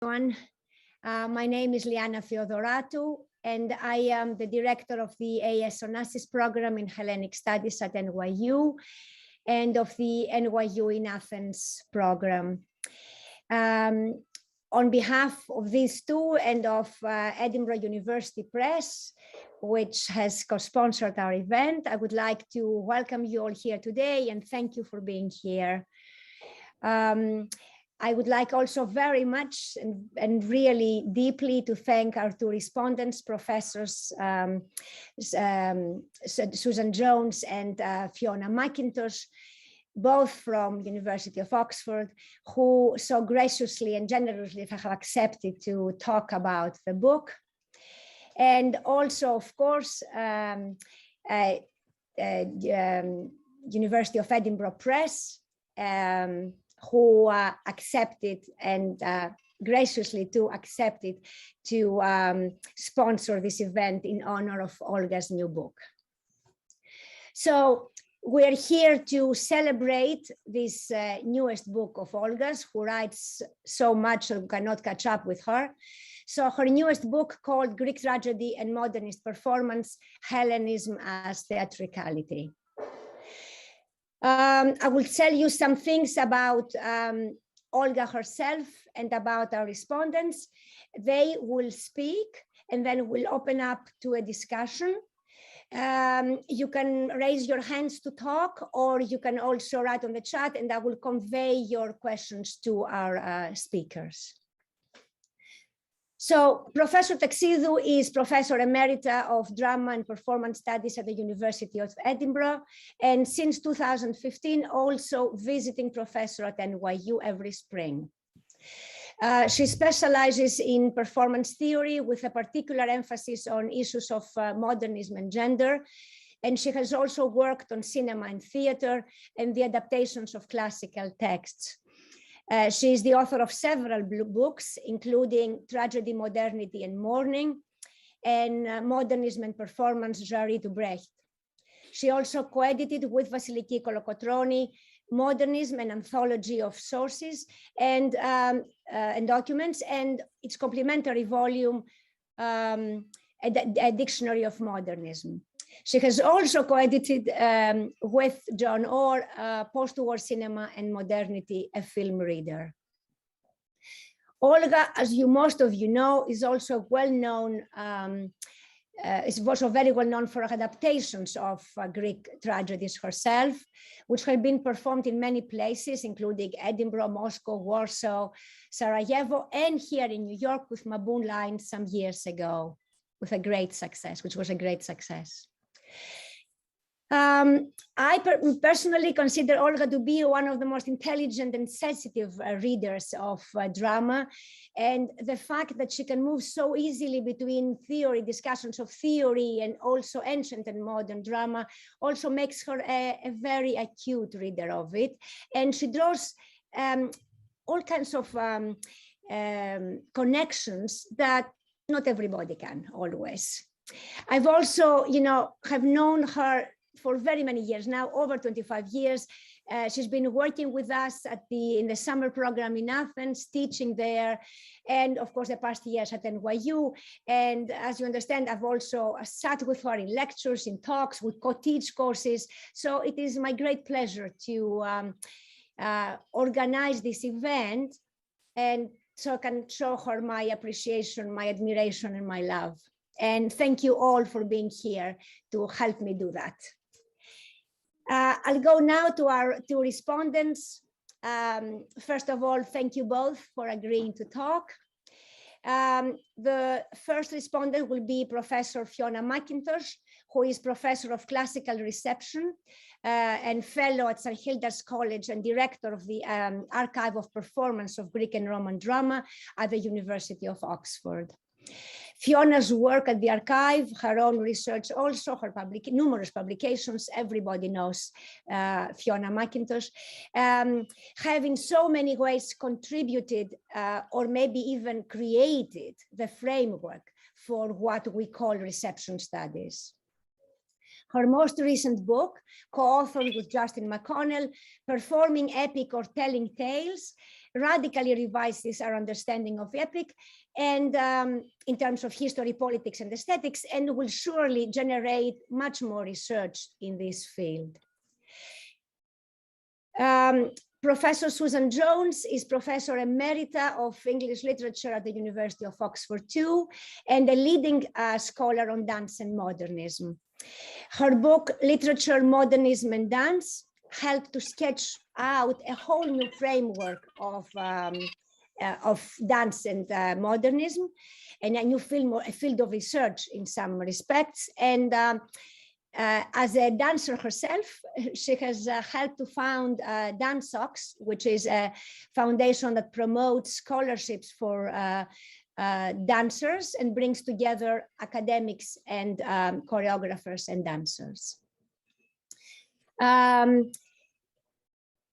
everyone. My name is Liana Theodoratou, and I am the director of the AS Onassis program in Hellenic Studies at NYU and of the NYU in Athens program. On behalf of these two and of Edinburgh University Press, which has co-sponsored our event, I would like to welcome you all here today and thank you for being here. I would like also very much and really deeply to thank our two respondents, Professors Susan Jones and Fiona McIntosh, both from University of Oxford, who so graciously and generously have accepted to talk about the book. And also, of course, University of Edinburgh Press, who accepted and graciously accepted to sponsor this event in honor of Olga's new book. So we're here to celebrate this newest book of Olga's, who writes so much I cannot catch up with her. So her newest book, called Greek Tragedy and Modernist Performance, Hellenism as Theatricality. I will tell you some things about Olga herself and about our respondents. They will speak and then we'll open up to a discussion. You can raise your hands to talk, or you can also write on the chat and I will convey your questions to our speakers. So Professor Taxidou is Professor Emerita of Drama and Performance Studies at the University of Edinburgh, and since 2015 also visiting professor at NYU every spring. She specializes in performance theory with a particular emphasis on issues of modernism and gender, and she has also worked on cinema and theater and the adaptations of classical texts. She is the author of several books, including Tragedy, Modernity and Mourning, and Modernism and Performance, Jarry to Brecht. She also co-edited with Vasiliki Kolocotroni Modernism, an anthology of sources and documents, and its complementary volume, a dictionary of modernism. She has also co-edited with John Orr, Post-War Cinema and Modernity, a film reader. Olga, as most of you know, is also well-known, is also very well known for adaptations of Greek tragedies herself, which have been performed in many places, including Edinburgh, Moscow, Warsaw, Sarajevo, and here in New York with Maboon Line some years ago, with a great success, which was a great success. I personally consider Olga to be one of the most intelligent and sensitive readers of drama, and the fact that she can move so easily between theory, discussions of theory, and also ancient and modern drama also makes her a very acute reader of it, and she draws all kinds of connections that not everybody can always. I've also, have known her for very many years now, over 25 years. She's been working with us in the summer program in Athens, teaching there, and of course the past years at NYU. And as you understand, I've also sat with her in lectures, in talks, we co-teach courses. So it is my great pleasure to organize this event, and so I can show her my appreciation, my admiration, and my love. And thank you all for being here to help me do that. I'll go now to our two respondents. First of all, thank you both for agreeing to talk. The first respondent will be Professor Fiona McIntosh, who is Professor of Classical Reception and Fellow at St. Hilda's College and Director of the Archive of Performance of Greek and Roman Drama at the University of Oxford. Fiona's work at the archive, her own research also, her numerous publications, everybody knows Fiona McIntosh, have in so many ways contributed or maybe even created the framework for what we call reception studies. Her most recent book, co-authored with Justin McConnell, Performing Epic or Telling Tales, radically revises our understanding of epic and in terms of history, politics, and aesthetics, and will surely generate much more research in this field. Professor Susan Jones is Professor Emerita of English Literature at the University of Oxford too, and a leading scholar on dance and modernism. Her book, Literature, Modernism and Dance, helped to sketch out a whole new framework of dance and modernism, and a new field of research in some respects. And as a dancer herself, she has helped to found DanceOx, which is a foundation that promotes scholarships for dancers and brings together academics and choreographers and dancers.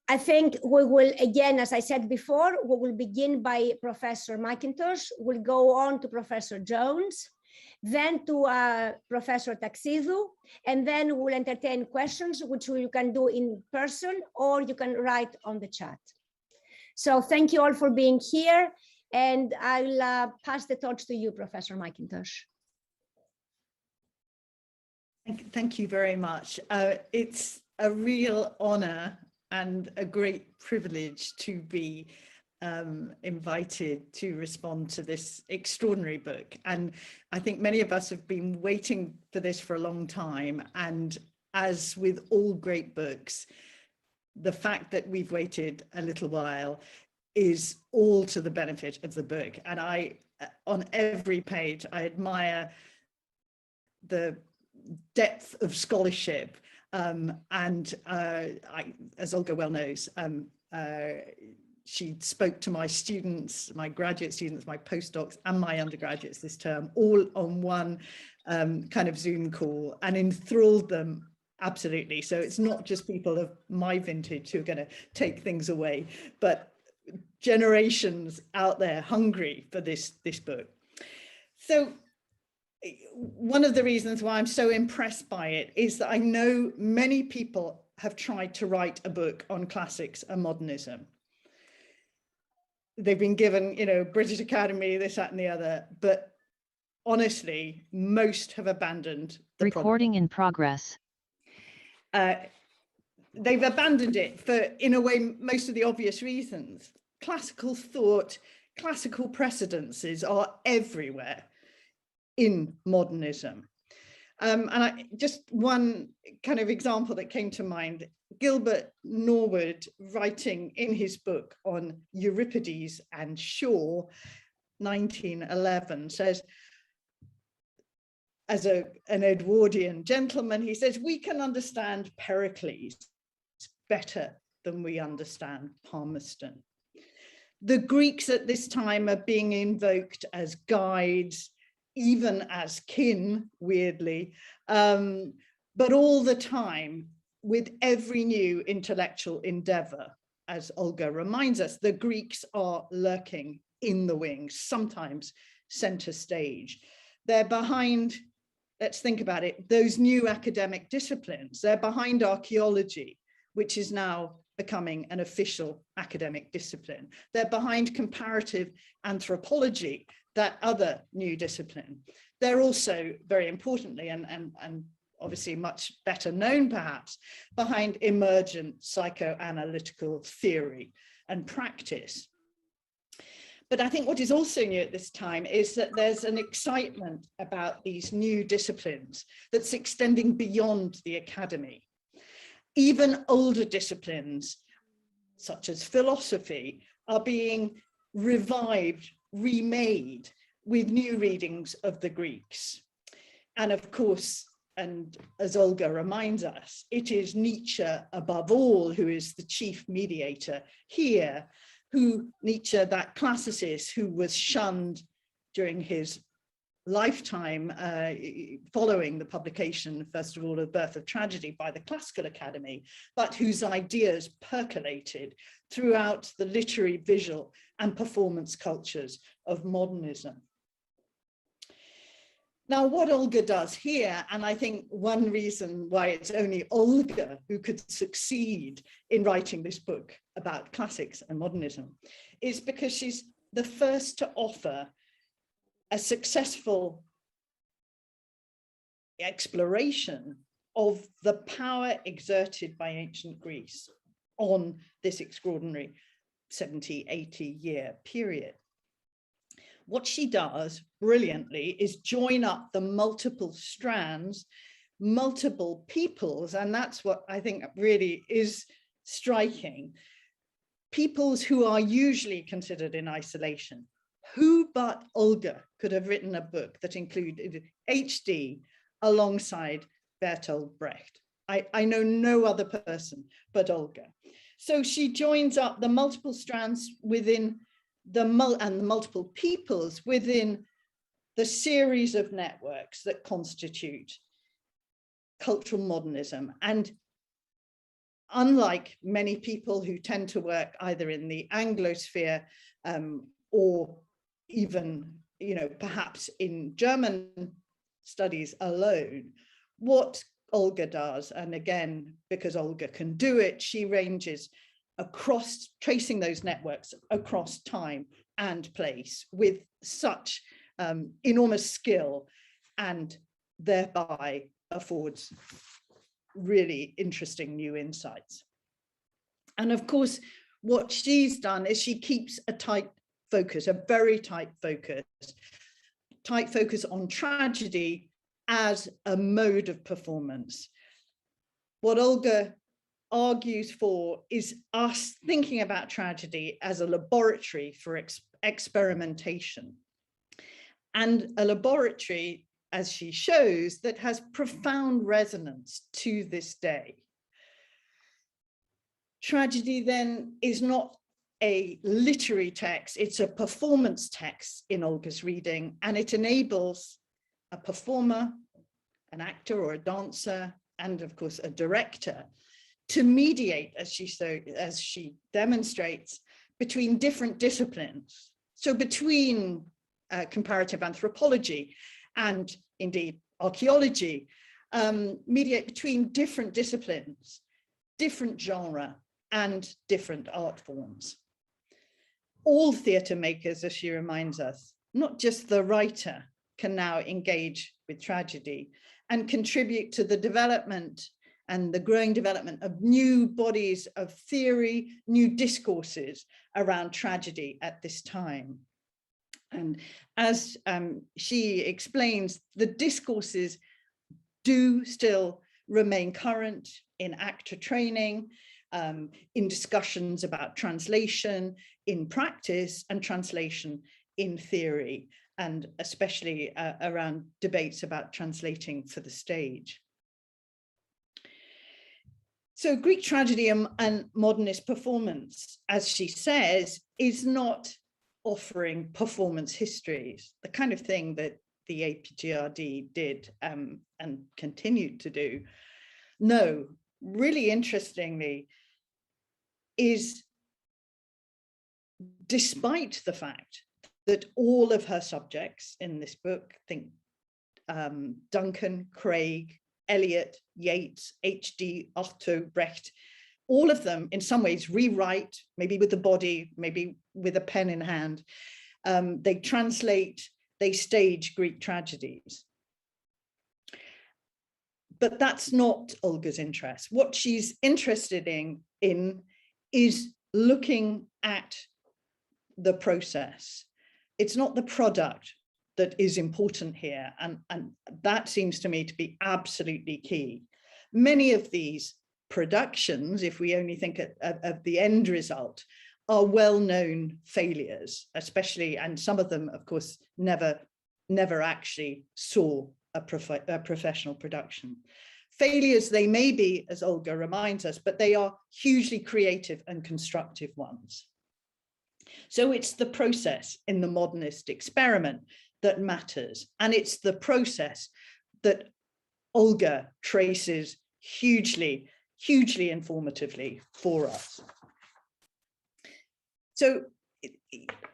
I think we will, again, as I said before, we will begin by Professor McIntosh. We'll go on to Professor Jones, then to Professor Taxidou, and then we'll entertain questions, which you can do in person or you can write on the chat. So thank you all for being here, and I'll pass the torch to you, Professor McIntosh. Thank you very much. It's a real honor and a great privilege to be invited to respond to this extraordinary book. And I think many of us have been waiting for this for a long time. And as with all great books, the fact that we've waited a little while is all to the benefit of the book. And on every page, I admire the depth of scholarship. As Olga well knows, she spoke to my students, my graduate students, my postdocs, and my undergraduates this term, all on one kind of Zoom call, and enthralled them absolutely. So it's not just people of my vintage who are going to take things away, but generations out there hungry for this book. So one of the reasons why I'm so impressed by it is that I know many people have tried to write a book on classics and modernism. They've been given, British Academy, this, that, and the other, but honestly, most have abandoned the recording in progress. They've abandoned it for, in a way, most of the obvious reasons. Classical thought, classical precedences are everywhere in modernism. And just one kind of example that came to mind, Gilbert Norwood, writing in his book on Euripides and Shaw, 1911, says, as an Edwardian gentleman, he says, we can understand Pericles better than we understand Palmerston. The Greeks at this time are being invoked as guides, even as kin, weirdly, but all the time with every new intellectual endeavor. As Olga reminds us, the Greeks are lurking in the wings, sometimes center stage. They're behind, let's think about it, those new academic disciplines. They're behind archaeology, which is now becoming an official academic discipline. They're behind comparative anthropology, that other new discipline. They're also, very importantly, and obviously much better known perhaps, behind emergent psychoanalytical theory and practice. But I think what is also new at this time is that there's an excitement about these new disciplines that's extending beyond the academy. Even older disciplines, such as philosophy, are being revived, remade with new readings of the Greeks. And of course, and as Olga reminds us, it is Nietzsche above all who is the chief mediator here, Nietzsche, that classicist who was shunned during his lifetime following the publication, first of all, of Birth of Tragedy by the Classical Academy, but whose ideas percolated throughout the literary, visual, and performance cultures of modernism. Now, what Olga does here, and I think one reason why it's only Olga who could succeed in writing this book about classics and modernism, is because she's the first to offer a successful exploration of the power exerted by ancient Greece on this extraordinary 70, 80-year period. What she does brilliantly is join up the multiple strands, multiple peoples, and that's what I think really is striking. Peoples who are usually considered in isolation. Who but Olga could have written a book that included HD alongside Bertolt Brecht? I know no other person but Olga. So she joins up the multiple strands within the multiple peoples within the series of networks that constitute cultural modernism. And unlike many people who tend to work either in the Anglosphere or even, perhaps in German studies alone, what Olga does, and again, because Olga can do it, she ranges across, tracing those networks across time and place with such enormous skill, and thereby affords really interesting new insights. And of course, what she's done is she keeps a tight focus, a very tight focus on tragedy as a mode of performance. What Olga argues for is us thinking about tragedy as a laboratory for experimentation, and a laboratory, as she shows, that has profound resonance to this day. Tragedy then is not a literary text, it's a performance text in Olga's reading, and it enables a performer, an actor or a dancer, and of course a director, to mediate, as she demonstrates, between different disciplines. So between comparative anthropology and indeed archaeology, mediate between different disciplines, different genre, and different art forms. All theatre makers, as she reminds us, not just the writer, can now engage with tragedy and contribute to the development and the growing development of new bodies of theory, new discourses around tragedy at this time. And as she explains, the discourses do still remain current in actor training, in discussions about translation in practice and translation in theory, and especially around debates about translating for the stage. So Greek tragedy and modernist performance, as she says, is not offering performance histories, the kind of thing that the APGRD did and continued to do. No, really interestingly, is despite the fact that all of her subjects in this book, think Duncan, Craig, Eliot, Yeats, H.D., Artaud, Brecht, all of them in some ways rewrite, maybe with the body, maybe with a pen in hand. They translate, they stage Greek tragedies. But that's not Olga's interest. What she's interested in is looking at the process. It's not the product that is important here. And that seems to me to be absolutely key. Many of these productions, if we only think of the end result, are well-known failures, especially, and some of them, of course, never actually saw a professional production. Failures they may be, as Olga reminds us, but they are hugely creative and constructive ones. So it's the process in the modernist experiment that matters. And it's the process that Olga traces hugely informatively for us. So,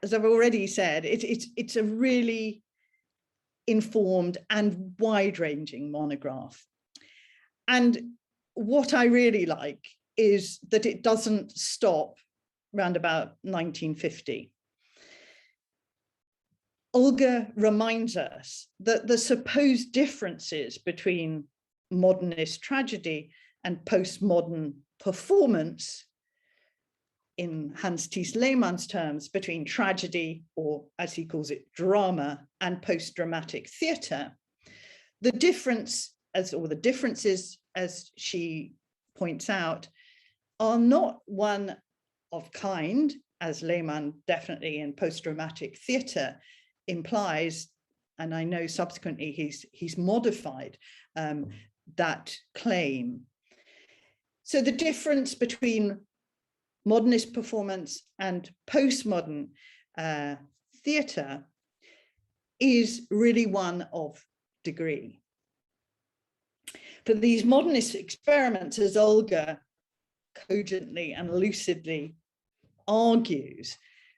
as I've already said, it's a really informed and wide-ranging monograph. And what I really like is that it doesn't stop around about 1950. Olga reminds us that the supposed differences between modernist tragedy and postmodern performance, in Hans Thies Lehmann's terms, between tragedy, or as he calls it, drama, and post-dramatic theatre, the differences, as she points out, are not one of kind, as Lehmann definitely in post-dramatic theatre implies, and I know subsequently he's modified that claim. So the difference between modernist performance and postmodern theatre is really one of degree. For these modernist experiments, as Olga cogently and lucidly argues,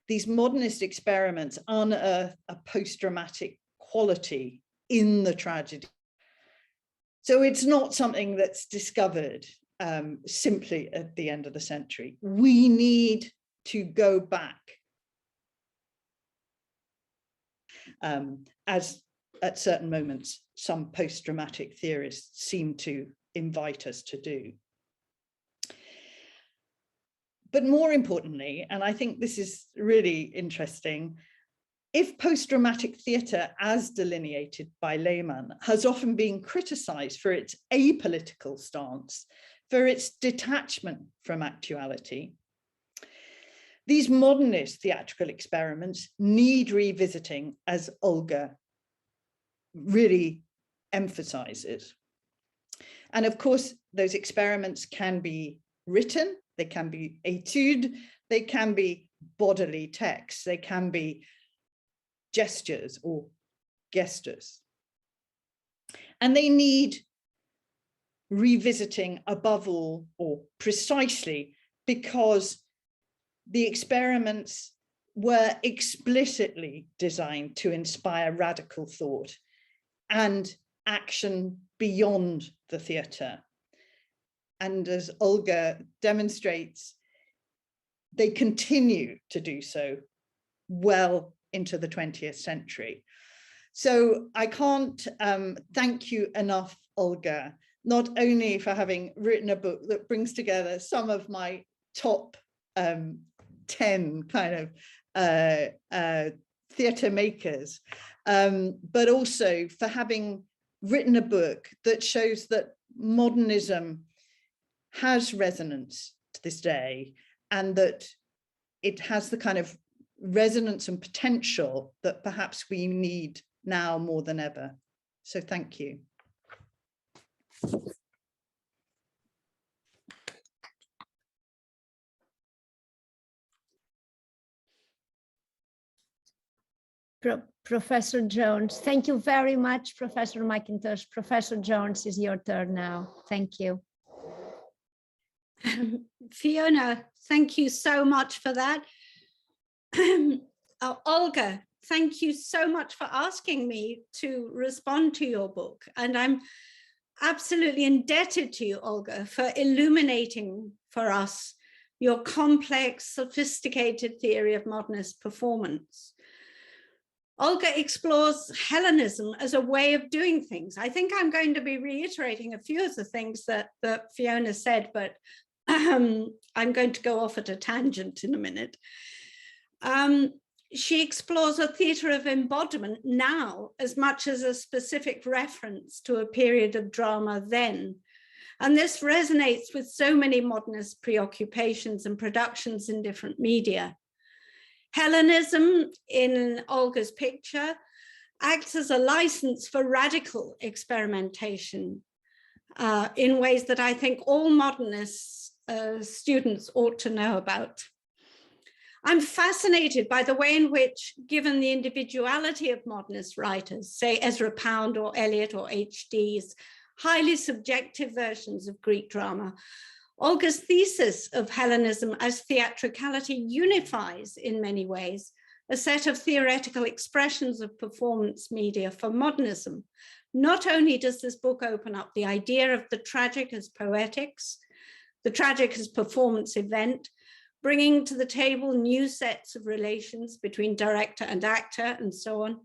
these modernist experiments unearth a post-dramatic quality in the tragedy. So it's not something that's discovered simply at the end of the century. We need to go back, as at certain moments some post-dramatic theorists seem to invite us to do. But more importantly, and I think this is really interesting, if post-dramatic theatre, as delineated by Lehmann, has often been criticised for its apolitical stance, for its detachment from actuality, these modernist theatrical experiments need revisiting, as Olga really emphasises. And of course, those experiments can be written, they can be études, they can be bodily texts, they can be gestures or gestures. And they need revisiting above all, or precisely, because the experiments were explicitly designed to inspire radical thought and action beyond the theatre. And as Olga demonstrates, they continue to do so well into the 20th century. So I can't thank you enough, Olga, not only for having written a book that brings together some of my top 10 kind of theatre makers, but also for having written a book that shows that modernism has resonance to this day, and that it has the kind of resonance and potential that perhaps we need now more than ever. So thank you. Professor Jones, thank you very much, Professor McIntosh. Professor Jones, is your turn now. Thank you. Fiona, thank you so much for that. Olga, thank you so much for asking me to respond to your book. And I'm absolutely indebted to you, Olga, for illuminating for us your complex, sophisticated theory of modernist performance. Olga explores Hellenism as a way of doing things. I think I'm going to be reiterating a few of the things that Fiona said, but I'm going to go off at a tangent in a minute. She explores a theatre of embodiment now as much as a specific reference to a period of drama then. And this resonates with so many modernist preoccupations and productions in different media. Hellenism, in Olga's picture, acts as a license for radical experimentation in ways that I think all modernist students ought to know about. I'm fascinated by the way in which, given the individuality of modernist writers, say Ezra Pound or Eliot or H.D.'s highly subjective versions of Greek drama, Olga's thesis of Hellenism as theatricality unifies in many ways a set of theoretical expressions of performance media for modernism. Not only does this book open up the idea of the tragic as poetics, the tragic as performance event, bringing to the table new sets of relations between director and actor and so on,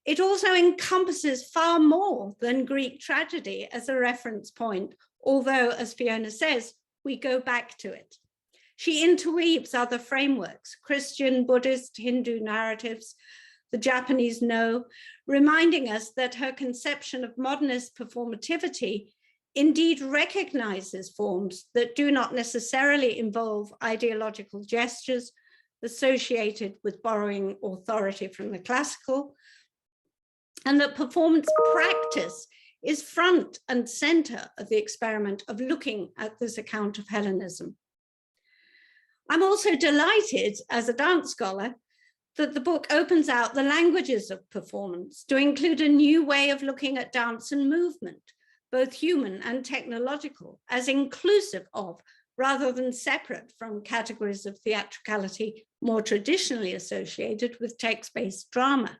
it also encompasses far more than Greek tragedy as a reference point, although, as Fiona says, we go back to it. She interweaves other frameworks, Christian, Buddhist, Hindu narratives, the Japanese No, reminding us that her conception of modernist performativity indeed recognizes forms that do not necessarily involve ideological gestures associated with borrowing authority from the classical, and that performance practice is front and center of the experiment of looking at this account of Hellenism. I'm also delighted as a dance scholar that the book opens out the languages of performance to include a new way of looking at dance and movement, both human and technological, as inclusive of, rather than separate from, categories of theatricality more traditionally associated with text-based drama.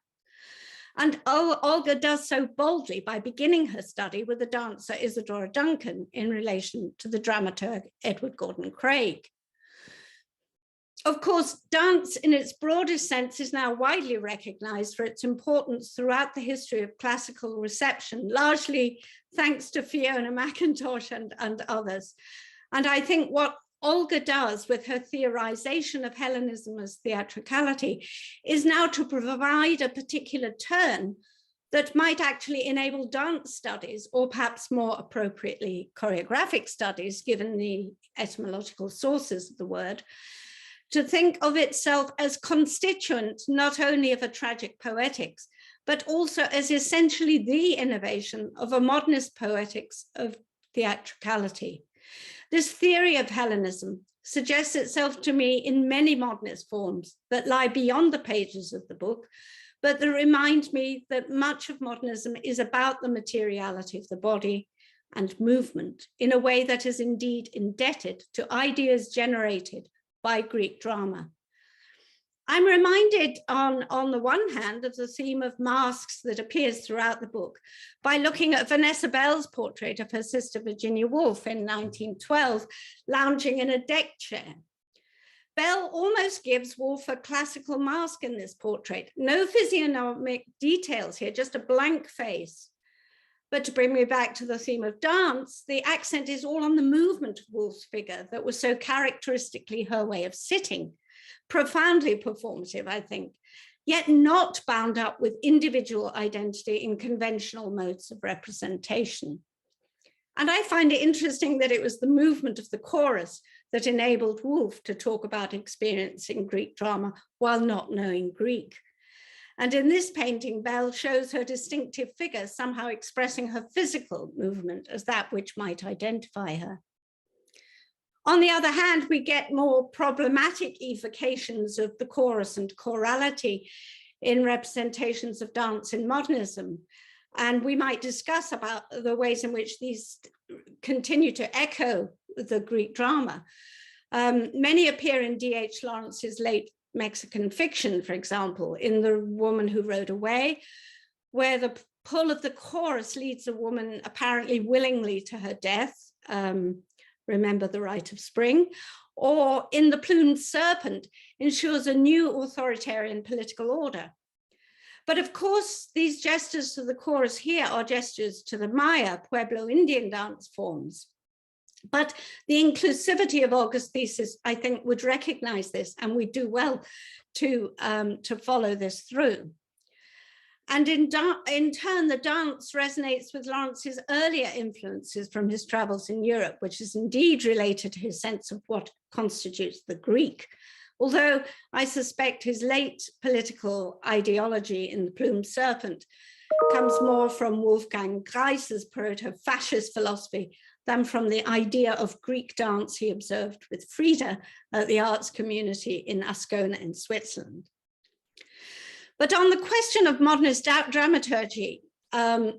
And Olga does so boldly by beginning her study with the dancer Isadora Duncan in relation to the dramaturg Edward Gordon Craig. Of course, dance in its broadest sense is now widely recognized for its importance throughout the history of classical reception, largely thanks to Fiona McIntosh and others. And I think what Olga does with her theorization of Hellenism as theatricality is now to provide a particular turn that might actually enable dance studies, or perhaps more appropriately choreographic studies, given the etymological sources of the word, to think of itself as constituent not only of a tragic poetics, but also as essentially the innovation of a modernist poetics of theatricality. This theory of Hellenism suggests itself to me in many modernist forms that lie beyond the pages of the book, but that remind me that much of modernism is about the materiality of the body and movement in a way that is indeed indebted to ideas generated by Greek drama. I'm reminded on the one hand of the theme of masks that appears throughout the book by looking at Vanessa Bell's portrait of her sister Virginia Woolf in 1912, lounging in a deck chair. Bell almost gives Woolf a classical mask in this portrait. No physiognomic details here, just a blank face. But to bring me back to the theme of dance, the accent is all on the movement of Woolf's figure that was so characteristically her way of sitting. Profoundly performative, I think, yet not bound up with individual identity in conventional modes of representation. And I find it interesting that it was the movement of the chorus that enabled Woolf to talk about experiencing Greek drama while not knowing Greek. And in this painting, Bell shows her distinctive figure somehow expressing her physical movement as that which might identify her. On the other hand, we get more problematic evocations of the chorus and chorality in representations of dance in modernism. And we might discuss about the ways in which these continue to echo the Greek drama. Many appear in D.H. Lawrence's late Mexican fiction, for example, in The Woman Who Rode Away, where the pull of the chorus leads a woman apparently willingly to her death. Remember the Rite of Spring, or in The Plumed Serpent, ensures a new authoritarian political order. But of course, these gestures to the chorus here are gestures to the Maya, Pueblo Indian dance forms. But the inclusivity of Olga's thesis, I think, would recognize this, and we do well to follow this through. And in turn, the dance resonates with Lawrence's earlier influences from his travels in Europe, which is indeed related to his sense of what constitutes the Greek. Although I suspect his late political ideology in The Plumed Serpent comes more from Wolfgang Greis's proto-fascist philosophy than from the idea of Greek dance he observed with Frida at the arts community in Ascona in Switzerland. But on the question of modernist dramaturgy,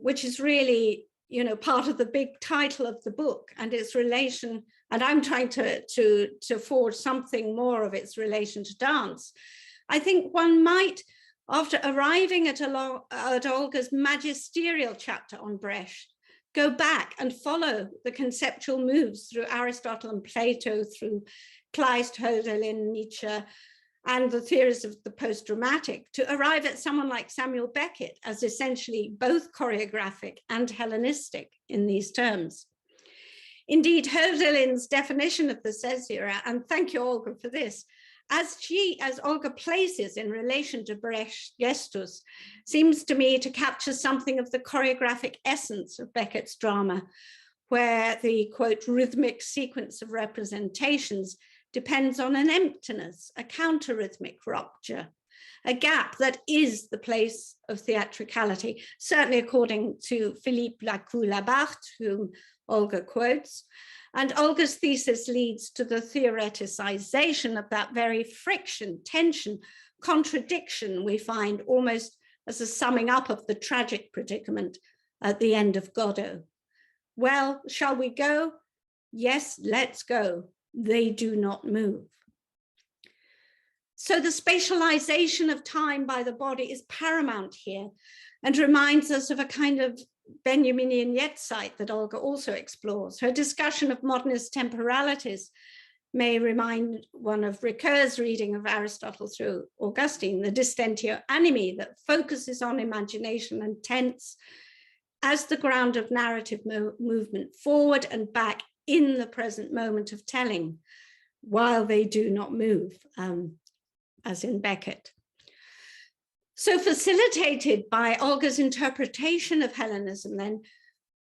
which is really, part of the big title of the book and its relation, and I'm trying to forge something more of its relation to dance, I think one might, after arriving at Olga's magisterial chapter on Brecht, go back and follow the conceptual moves through Aristotle and Plato, through Kleist, Hölderlin, Nietzsche, and the theories of the post-dramatic, to arrive at someone like Samuel Beckett as essentially both choreographic and Hellenistic in these terms. Indeed, Hölderlin's definition of the caesura, and thank you, Olga, for this, as Olga places in relation to Brecht's gestus, seems to me to capture something of the choreographic essence of Beckett's drama, where the, quote, rhythmic sequence of representations depends on an emptiness, a counter-rhythmic rupture, a gap that is the place of theatricality, certainly according to Philippe Lacoue-Labarthe, whom Olga quotes. And Olga's thesis leads to the theoreticization of that very friction, tension, contradiction we find almost as a summing up of the tragic predicament at the end of Godot. Well, shall we go? Yes, let's go. They do not move. So the spatialization of time by the body is paramount here and reminds us of a kind of Benjaminian Yeatsite that Olga also explores. Her discussion of modernist temporalities may remind one of Ricoeur's reading of Aristotle through Augustine, the distentio animi, that focuses on imagination and tense as the ground of narrative movement forward and back in the present moment of telling, while they do not move, as in Beckett. So facilitated by Olga's interpretation of Hellenism, then,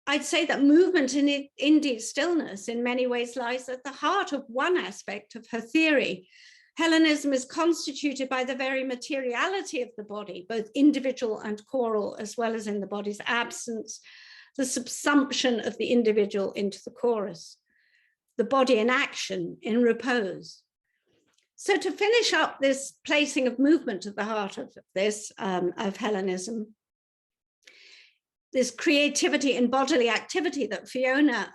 I'd say that movement and indeed stillness in many ways lies at the heart of one aspect of her theory. Hellenism is constituted by the very materiality of the body, both individual and choral, as well as in the body's absence, the subsumption of the individual into the chorus, the body in action, in repose. So to finish up this placing of movement at the heart of this, of Hellenism, this creativity in bodily activity that Fiona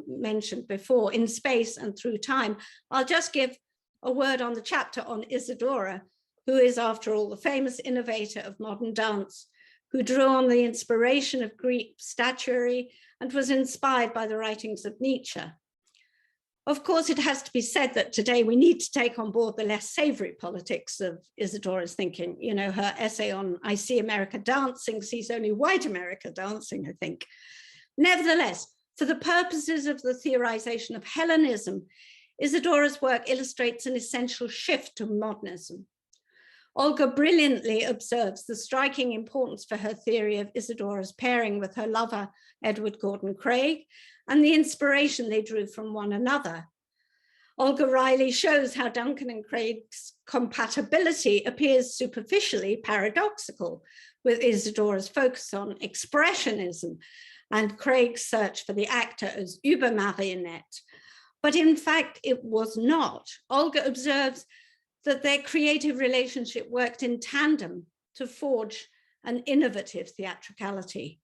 mentioned before, in space and through time, I'll just give a word on the chapter on Isadora, who is, after all, the famous innovator of modern dance, who drew on the inspiration of Greek statuary and was inspired by the writings of Nietzsche. Of course, it has to be said that today we need to take on board the less savory politics of Isadora's thinking. You know, her essay on I See America Dancing sees only white America dancing, I think. Nevertheless, for the purposes of the theorization of Hellenism, Isadora's work illustrates an essential shift to modernism. Olga brilliantly observes the striking importance for her theory of Isadora's pairing with her lover, Edward Gordon Craig, and the inspiration they drew from one another. Olga Riley shows how Duncan and Craig's compatibility appears superficially paradoxical, with Isadora's focus on expressionism and Craig's search for the actor as Übermarionette. But in fact, it was not. Olga observes that their creative relationship worked in tandem to forge an innovative theatricality.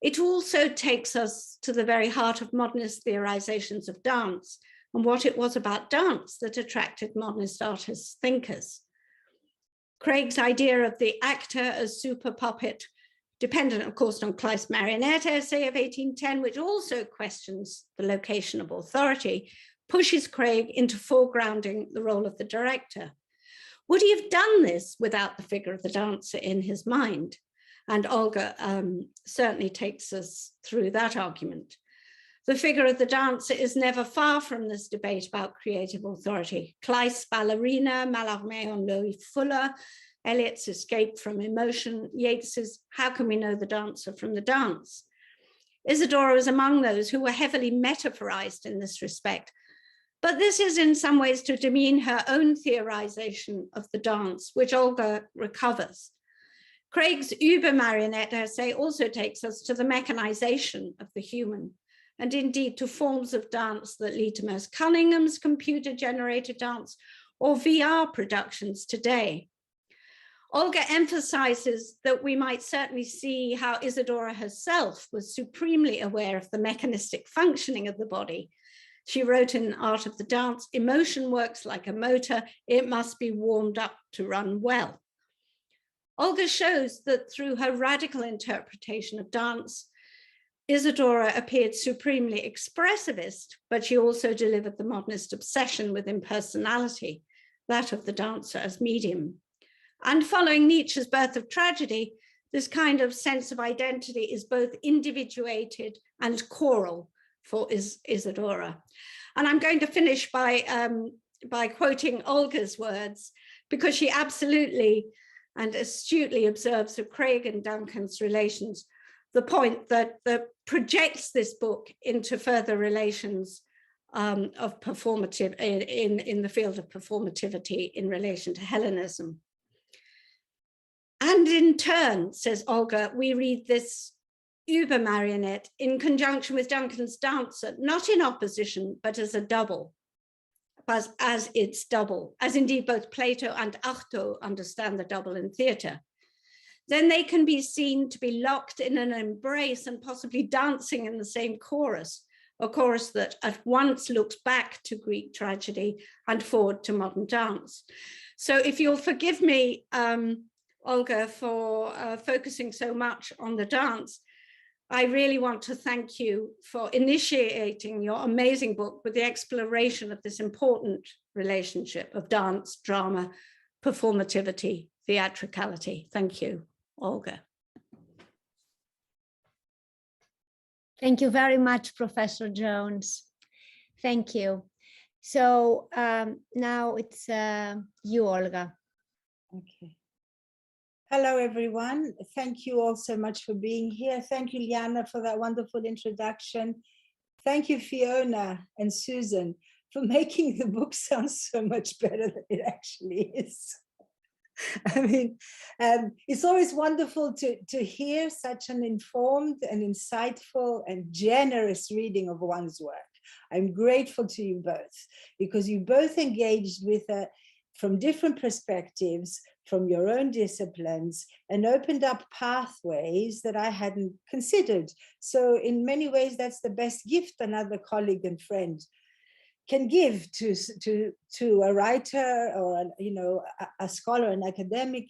It also takes us to the very heart of modernist theorizations of dance and what it was about dance that attracted modernist artists, thinkers. Craig's idea of the actor as super puppet, dependent, of course, on Kleist's marionette essay of 1810, which also questions the location of authority, pushes Craig into foregrounding the role of the director. Would he have done this without the figure of the dancer in his mind? And Olga certainly takes us through that argument. The figure of the dancer is never far from this debate about creative authority. Kleist's ballerina, Mallarmé on Louis Fuller, Eliot's escape from emotion, Yeats's how can we know the dancer from the dance? Isadora is among those who were heavily metaphorized in this respect. But this is in some ways to demean her own theorization of the dance, which Olga recovers. Craig's Übermarionette essay also takes us to the mechanization of the human, and indeed to forms of dance that lead to Merce Cunningham's computer-generated dance or VR productions today. Olga emphasizes that we might certainly see how Isadora herself was supremely aware of the mechanistic functioning of the body, She wrote in Art of the Dance, emotion works like a motor, it must be warmed up to run well. Olga shows that through her radical interpretation of dance, Isadora appeared supremely expressivist, but she also delivered the modernist obsession with impersonality, that of the dancer as medium. And following Nietzsche's Birth of Tragedy, this kind of sense of identity is both individuated and choral for Isadora. And I'm going to finish by quoting Olga's words, because she absolutely and astutely observes of Craig and Duncan's relations, the point that projects this book into further relations of performative in the field of performativity in relation to Hellenism. And in turn, says Olga, we read this Übermarionette in conjunction with Duncan's dancer, not in opposition, but as a double, as its double, as indeed both Plato and Artaud understand the double in theatre. Then they can be seen to be locked in an embrace and possibly dancing in the same chorus, a chorus that at once looks back to Greek tragedy and forward to modern dance. So if you'll forgive me, Olga, for focusing so much on the dance, I really want to thank you for initiating your amazing book with the exploration of this important relationship of dance, drama, performativity, theatricality. Thank you, Olga. Thank you very much, Professor Jones. Thank you. So now it's you, Olga. Okay. Hello, everyone. Thank you all so much for being here. Thank you, Liana, for that wonderful introduction. Thank you, Fiona and Susan, for making the book sound so much better than it actually is. I mean, it's always wonderful to hear such an informed and insightful and generous reading of one's work. I'm grateful to you both, because you both engaged with from different perspectives, from your own disciplines, and opened up pathways that I hadn't considered. So in many ways, that's the best gift another colleague and friend can give to a writer or a scholar, an academic,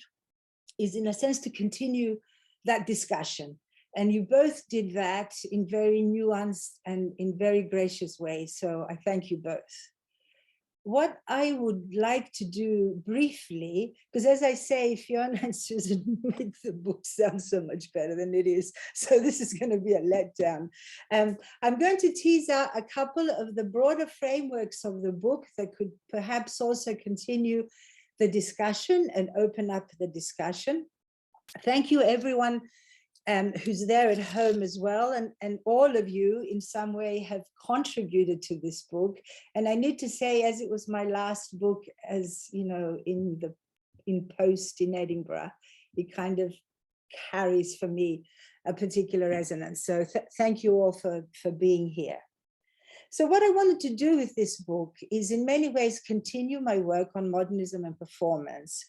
is in a sense to continue that discussion. And you both did that in very nuanced and in very gracious ways. So I thank you both. What I would like to do briefly, because as I say, Fiona and Susan made the book sound so much better than it is, so this is going to be a letdown. I'm going to tease out a couple of the broader frameworks of the book that could perhaps also continue the discussion and open up the discussion. Thank you, everyone who's there at home as well, and all of you in some way have contributed to this book. And I need to say, as it was my last book, as you know, in post in Edinburgh, it kind of carries for me a particular resonance. So thank you all for being here. So what I wanted to do with this book is in many ways continue my work on modernism and performance,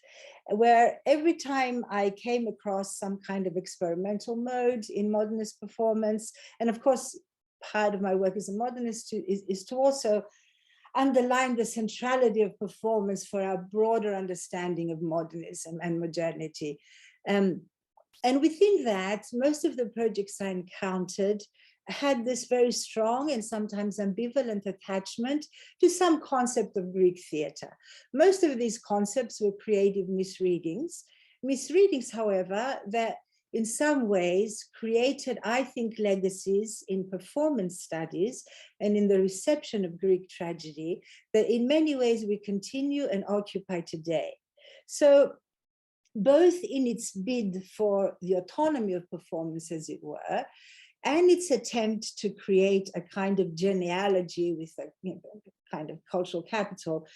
where every time I came across some kind of experimental mode in modernist performance, and of course, part of my work as a modernist is to also underline the centrality of performance for our broader understanding of modernism and modernity. And within that, most of the projects I encountered had this very strong and sometimes ambivalent attachment to some concept of Greek theatre. Most of these concepts were creative misreadings, however, that in some ways created, I think, legacies in performance studies and in the reception of Greek tragedy that in many ways we continue and occupy today. So both in its bid for the autonomy of performance, as it were, and its attempt to create a kind of genealogy with a kind of cultural capital,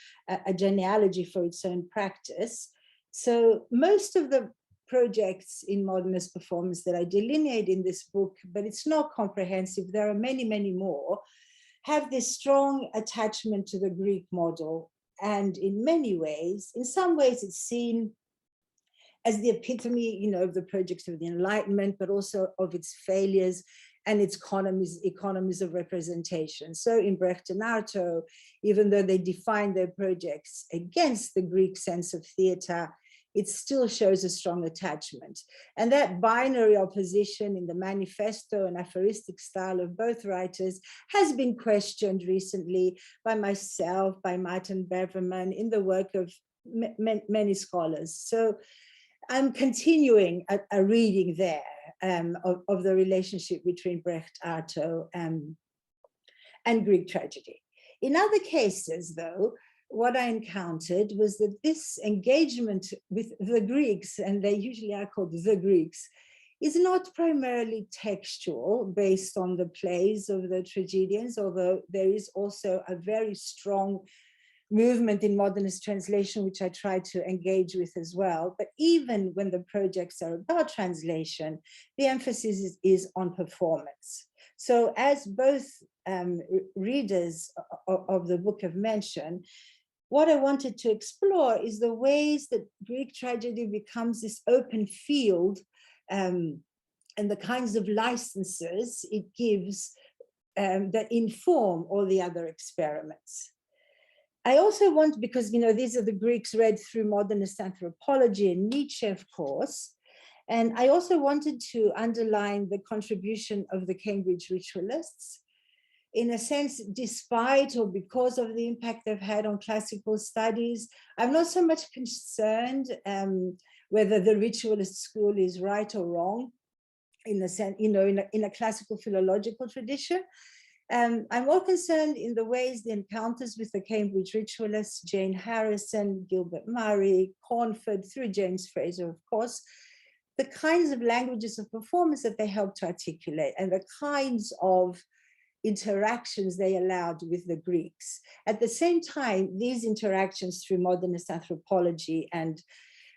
a genealogy for its own practice. So most of the projects in modernist performance that I delineate in this book, but it's not comprehensive, there are many, many more, have this strong attachment to the Greek model. And in many ways, in some ways it's seen as the epitome, of the projects of the Enlightenment, but also of its failures and its economies of representation. So in Brecht and Artaud, even though they define their projects against the Greek sense of theatre, it still shows a strong attachment. And that binary opposition in the manifesto and aphoristic style of both writers has been questioned recently by myself, by Martin Beverman, in the work of many scholars. So I'm continuing a reading there of the relationship between Brecht, Artaud, and Greek tragedy. In other cases, though, what I encountered was that this engagement with the Greeks, and they usually are called the Greeks, is not primarily textual based on the plays of the tragedians, although there is also a very strong movement in modernist translation, which I try to engage with as well. But even when the projects are about translation, the emphasis is on performance. So as both readers of the book have mentioned, what I wanted to explore is the ways that Greek tragedy becomes this open field and the kinds of licenses it gives that inform all the other experiments. I also want, because these are the Greeks read through modernist anthropology and Nietzsche, of course, and I also wanted to underline the contribution of the Cambridge ritualists. In a sense, despite or because of the impact they've had on classical studies, I'm not so much concerned whether the ritualist school is right or wrong, in a sense, in a classical philological tradition. I'm more concerned in the ways the encounters with the Cambridge ritualists, Jane Harrison, Gilbert Murray, Cornford, through James Fraser, of course, the kinds of languages of performance that they helped to articulate and the kinds of interactions they allowed with the Greeks. At the same time, these interactions through modernist anthropology and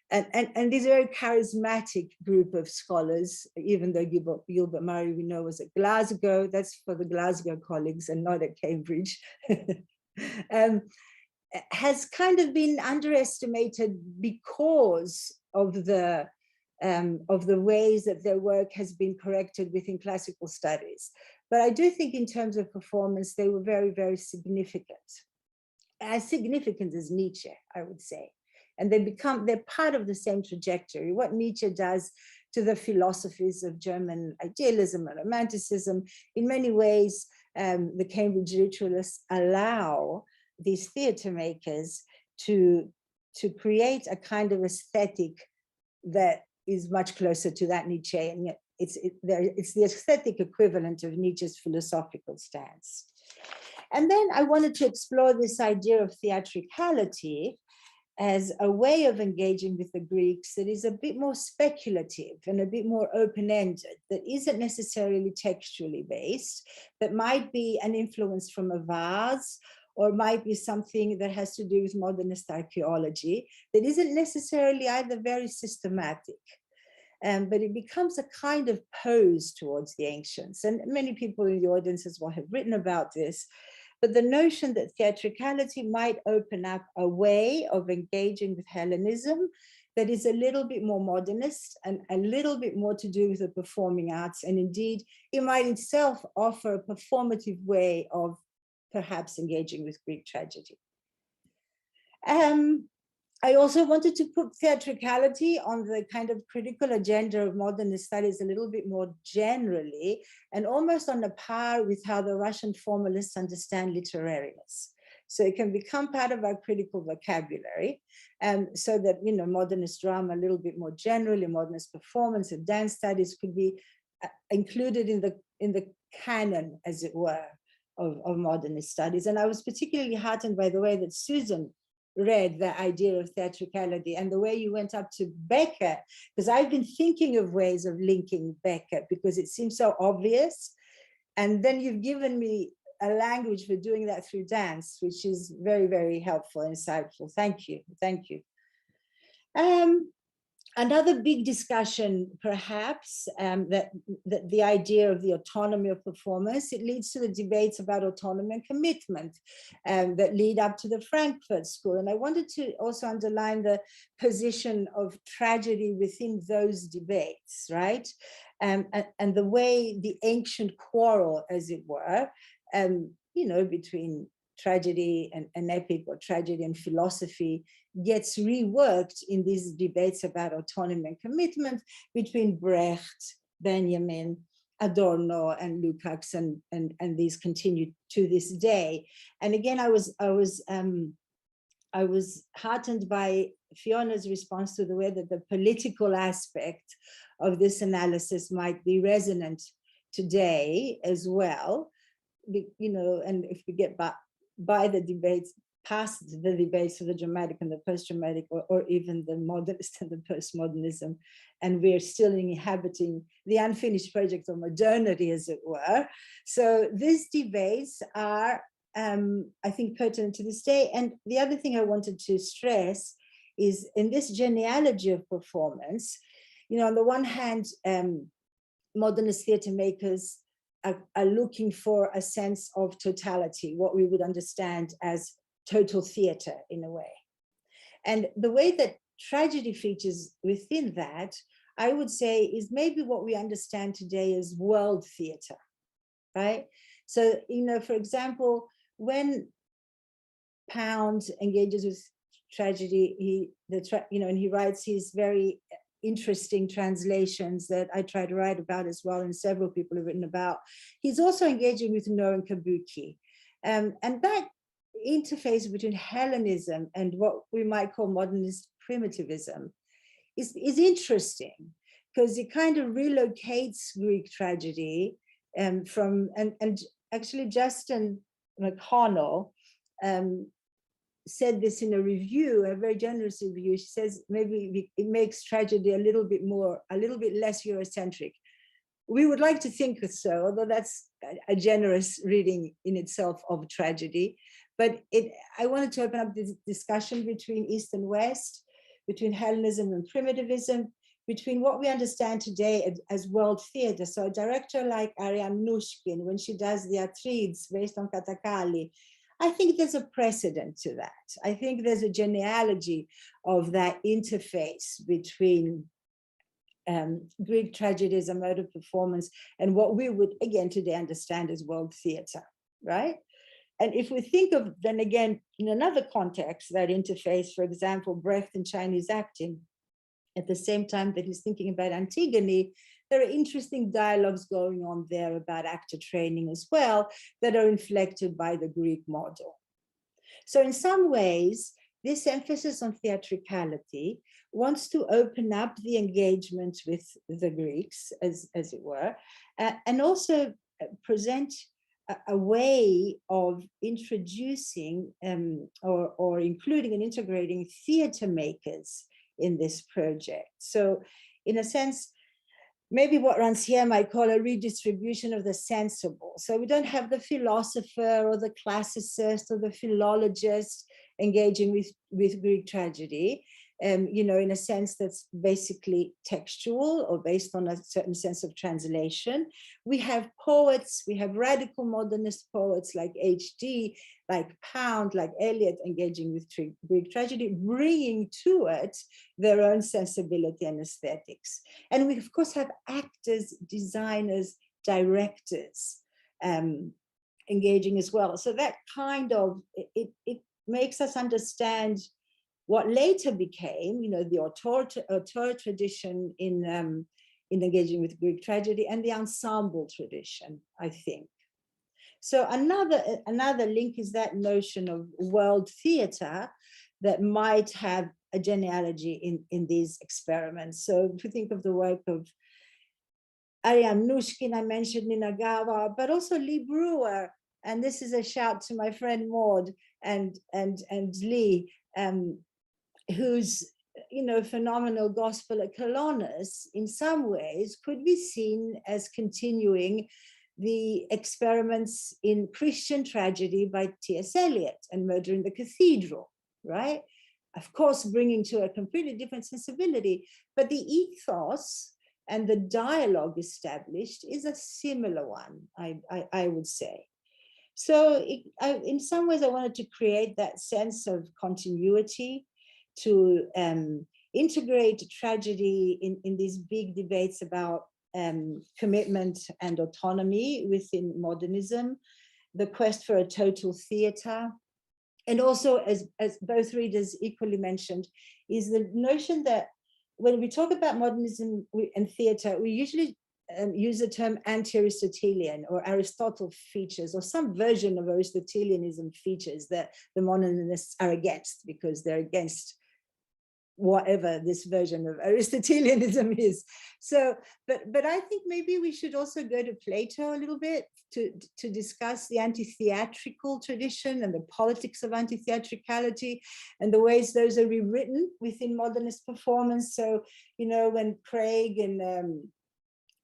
this very charismatic group of scholars, even though Gilbert Murray, we know, was at Glasgow, that's for the Glasgow colleagues and not at Cambridge, has kind of been underestimated because of the ways that their work has been corrected within classical studies. But I do think in terms of performance, they were very, very significant. As significant as Nietzsche, I would say. And they're part of the same trajectory. What Nietzsche does to the philosophies of German idealism and romanticism, in many ways, the Cambridge ritualists allow these theatre makers to create a kind of aesthetic that is much closer to that Nietzschean. It's the aesthetic equivalent of Nietzsche's philosophical stance. And then I wanted to explore this idea of theatricality as a way of engaging with the Greeks that is a bit more speculative and a bit more open-ended, that isn't necessarily textually based, that might be an influence from a vase, or might be something that has to do with modernist archaeology, that isn't necessarily either very systematic. But it becomes a kind of pose towards the ancients. And many people in the audience as well have written about this. But the notion that theatricality might open up a way of engaging with Hellenism that is a little bit more modernist and a little bit more to do with the performing arts. And indeed, it might itself offer a performative way of perhaps engaging with Greek tragedy. I also wanted to put theatricality on the kind of critical agenda of modernist studies a little bit more generally, and almost on a par with how the Russian formalists understand literariness. So it can become part of our critical vocabulary, so that, modernist drama a little bit more generally, modernist performance and dance studies could be included in the canon, as it were, of modernist studies. And I was particularly heartened by the way that Susan read the idea of theatricality and the way you went up to Beckett, because I've been thinking of ways of linking Beckett because it seems so obvious. And then you've given me a language for doing that through dance, which is very, very helpful and insightful. Thank you. Thank you. Another big discussion, perhaps, that the idea of the autonomy of performance, it leads to the debates about autonomy and commitment that lead up to the Frankfurt School. And I wanted to also underline the position of tragedy within those debates, right? And the way the ancient quarrel, as it were, between tragedy and epic, or tragedy and philosophy, gets reworked in these debates about autonomy and commitment between Brecht, Benjamin, Adorno, and Lukács, and these continue to this day. And again, I was heartened by Fiona's response to the way that the political aspect of this analysis might be resonant today as well. And if we get by the debates, past the debates of the dramatic and the post-dramatic, or even the modernist and the postmodernism, and we're still inhabiting the unfinished project of modernity, as it were. So these debates are, I think, pertinent to this day. And the other thing I wanted to stress is, in this genealogy of performance, on the one hand, modernist theatre makers are looking for a sense of totality, what we would understand as total theatre in a way. And the way that tragedy features within that, I would say, is maybe what we understand today as world theatre, right? So, for example, when Pound engages with tragedy, and he writes his very interesting translations that I try to write about as well, and several people have written about. He's also engaging with No and Kabuki. And that interface between Hellenism and what we might call modernist primitivism is interesting, because it kind of relocates Greek tragedy from, and actually Justin McConnell said this in a review, a very generous review. She says maybe it makes tragedy a little bit less Eurocentric. We would like to think so, although that's a generous reading in itself of tragedy. But I wanted to open up this discussion between East and West, between Hellenism and primitivism, between what we understand today as world theatre. So a director like Ariane Mnouchkine, when she does the Atrides based on Katakali, I think there's a precedent to that. I think there's a genealogy of that interface between Greek tragedies and mode of performance and what we would, again, today understand as world theatre, right? And if we think of, then again, in another context, that interface, for example, Brecht and Chinese acting, at the same time that he's thinking about Antigone, there are interesting dialogues going on there about actor training as well that are inflected by the Greek model. So in some ways, this emphasis on theatricality wants to open up the engagement with the Greeks, as it were, and also present a way of introducing or including and integrating theatre makers in this project. So in a sense, maybe what Rancière might call a redistribution of the sensible. So we don't have the philosopher or the classicist or the philologist engaging with Greek tragedy, in a sense that's basically textual or based on a certain sense of translation. We have poets, we have radical modernist poets like H.D., like Pound, like Eliot engaging with Greek tragedy, bringing to it their own sensibility and aesthetics. And we, of course, have actors, designers, directors engaging as well. So that kind of, it makes us understand what later became, the auteur tradition in engaging with Greek tragedy and the ensemble tradition, I think. So another link is that notion of world theatre that might have a genealogy in these experiments. So if you think of the work of Ariane Mnouchkine, I mentioned Ninagawa, but also Lee Brewer, and this is a shout to my friend Maud and Lee, whose phenomenal gospel at Colonus in some ways could be seen as continuing the experiments in Christian tragedy by T.S. Eliot and Murder in the Cathedral, right? of course, bringing to a completely different sensibility, but the ethos and the dialogue established is a similar one, I would say. So in some ways, I wanted to create that sense of continuity, to integrate tragedy in these big debates about commitment and autonomy within modernism, the quest for a total theatre, and also, as both readers equally mentioned, is the notion that when we talk about modernism and theatre, we usually use the term anti-Aristotelian or Aristotle features, or some version of Aristotelianism features that the modernists are against, because they're against whatever this version of Aristotelianism is. So, but I think maybe we should also go to Plato a little bit to discuss the anti-theatrical tradition and the politics of anti-theatricality and the ways those are rewritten within modernist performance. So, you know, when Craig and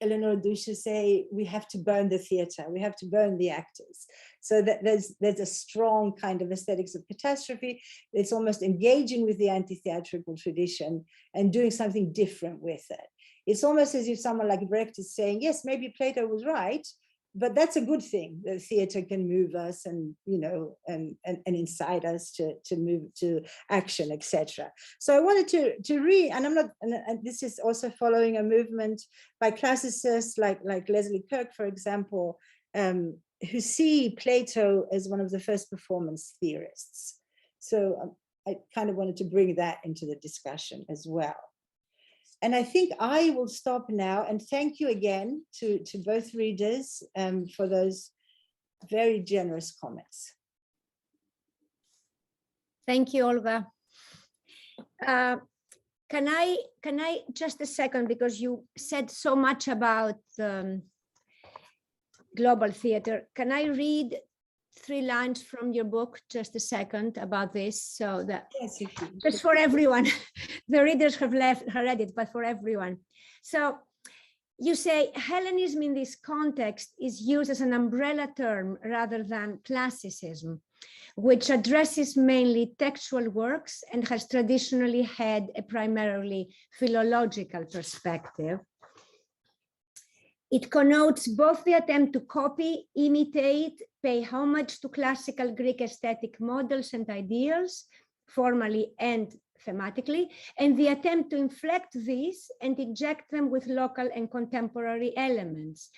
Eleanor Dusha say we have to burn the theatre, we have to burn the actors. So that there's a strong kind of aesthetics of catastrophe. It's almost engaging with the anti-theatrical tradition and doing something different with it. It's almost as if someone like Brecht is saying, yes, maybe Plato was right, but that's a good thing. The theatre can move us and, you know, and incite us to move to action, etc. So I wanted to read, and I'm not, and this is also following a movement by classicists like Leslie Kirk, for example, who see Plato as one of the first performance theorists. So I kind of wanted to bring that into the discussion as well. And I think I will stop now, and thank you again to both readers for those very generous comments. Thank you, Olga. Can I just a second, because you said so much about global theater. Can I read 3 lines from your book, just a second, about this, so that yes, just for everyone, the readers have read it, but for everyone. So you say Hellenism in this context is used as an umbrella term rather than classicism, which addresses mainly textual works and has traditionally had a primarily philological perspective. It connotes both the attempt to copy, imitate, pay homage to classical Greek aesthetic models and ideals, formally and thematically, and the attempt to inflect these and inject them with local and contemporary elements.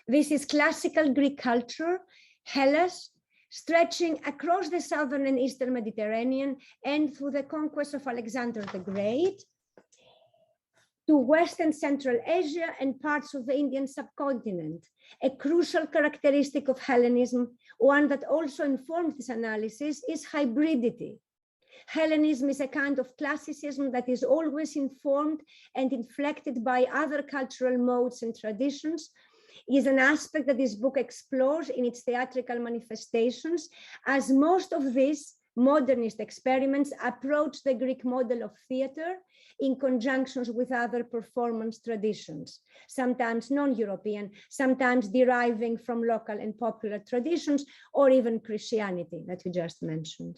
This is classical Greek culture, Hellas, stretching across the southern and eastern Mediterranean and through the conquest of Alexander the Great, to West and Central Asia and parts of the Indian subcontinent. A crucial characteristic of Hellenism, one that also informed this analysis, is hybridity. Hellenism is a kind of classicism that is always informed and inflected by other cultural modes and traditions. It is an aspect that this book explores in its theatrical manifestations, as most of these modernist experiments approach the Greek model of theater in conjunctions with other performance traditions, sometimes non-European, sometimes deriving from local and popular traditions, or even Christianity that you just mentioned.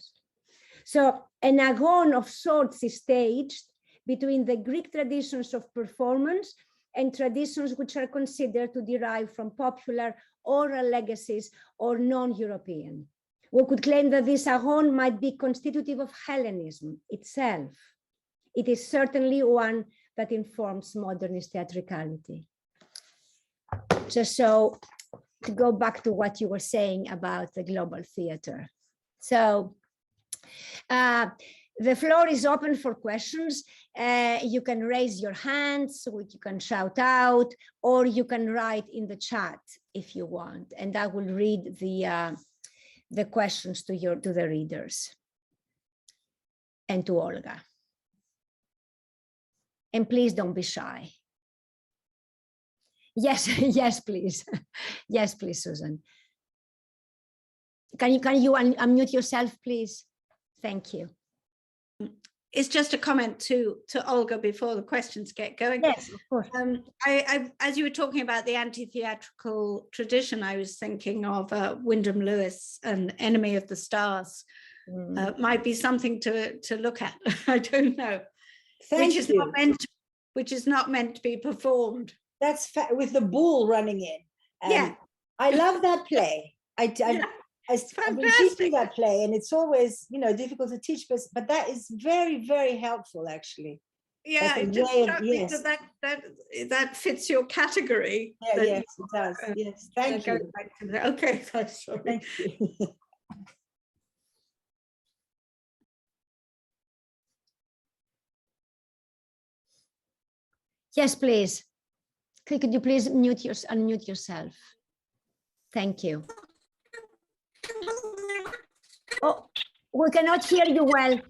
So an agon of sorts is staged between the Greek traditions of performance and traditions which are considered to derive from popular oral legacies or non-European. We could claim that this agon might be constitutive of Hellenism itself. It is certainly one that informs modernist theatricality. Just so to go back to what you were saying about the global theater. So the floor is open for questions. You can raise your hands, you can shout out, or you can write in the chat if you want, and I will read the questions to the readers and to Olga. And please don't be shy. Yes, yes, please. Yes, please, Susan. Can you unmute yourself, please? Thank you. It's just a comment to Olga before the questions get going. Yes, of course. As you were talking about the anti-theatrical tradition, I was thinking of Wyndham Lewis, An Enemy of the Stars, might be something to look at. I don't know. Thank you. Which is not meant to be performed. That's with the bull running in. Yeah. I love that play. I've been teaching that play, and it's always, you know, difficult to teach, but that is very, very helpful, actually. Yeah, it just struck me that fits your category. Yeah, yes, it does. Yes, thank you. Okay, sorry. Thank you. Yes, please. Could you please unmute yourself? Thank you. Oh, we cannot hear you well.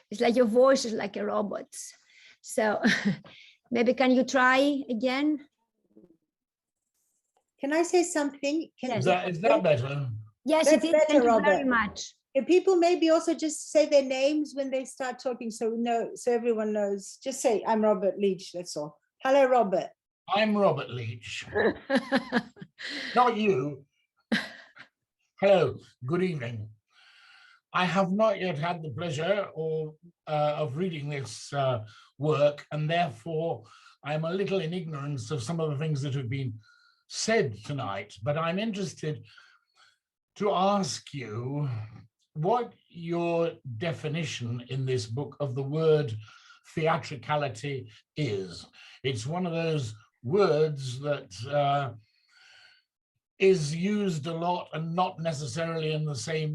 It's like your voice is like a robot's. So maybe can you try again? Can I say something? Is that better? Yes, That's it is. better, Thank you Robert. very much. Can people maybe also just say their names when they start talking, so so everyone knows? Just say, I'm Robert Leach, that's all. Hello, Robert. I'm Robert Leach. Not you. Hello, good evening. I have not yet had the pleasure of reading this work, and therefore I'm a little in ignorance of some of the things that have been said tonight, but I'm interested to ask you what your definition in this book of the word theatricality is. It's one of those words that is used a lot and not necessarily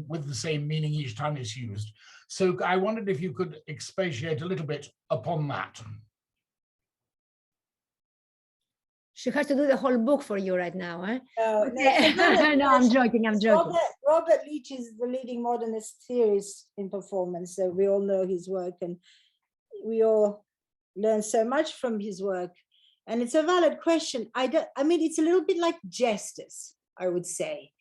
with the same meaning each time it's used. So I wondered if you could expatiate a little bit upon that. She has to do the whole book for you right now, eh? No, No, I'm joking, I'm joking. Robert Leach is the leading modernist theorist in performance, so we all know his work, and we all learn so much from his work. And it's a valid question. I mean, it's a little bit like justice, I would say,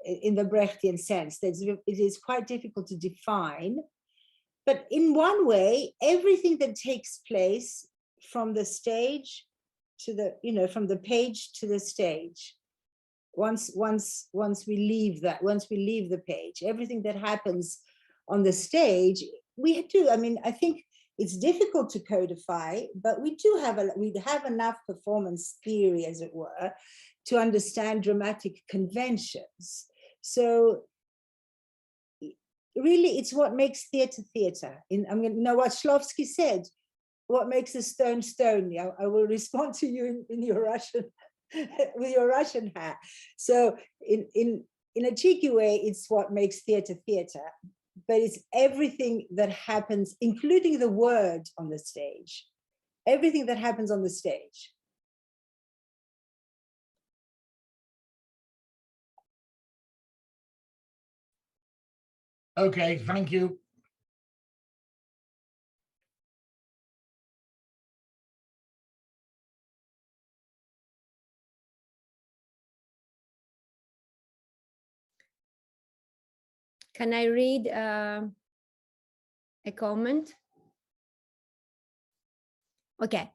in the Brechtian sense. It is quite difficult to define. But in one way, everything that takes place from the stage to the, you know, from the page to the stage, once we leave the page, everything that happens on the stage, we do. I mean, I think it's difficult to codify, but we have enough performance theory, as it were, to understand dramatic conventions. So really, it's what makes theatre theatre. What Shklovsky said, what makes a stone stone. I will respond to you in your Russian, with your Russian hat. So in a cheeky way, it's what makes theatre theatre. But it's everything that happens, including the word on the stage, everything that happens on the stage. Okay, thank you. Can I read a comment? Okay,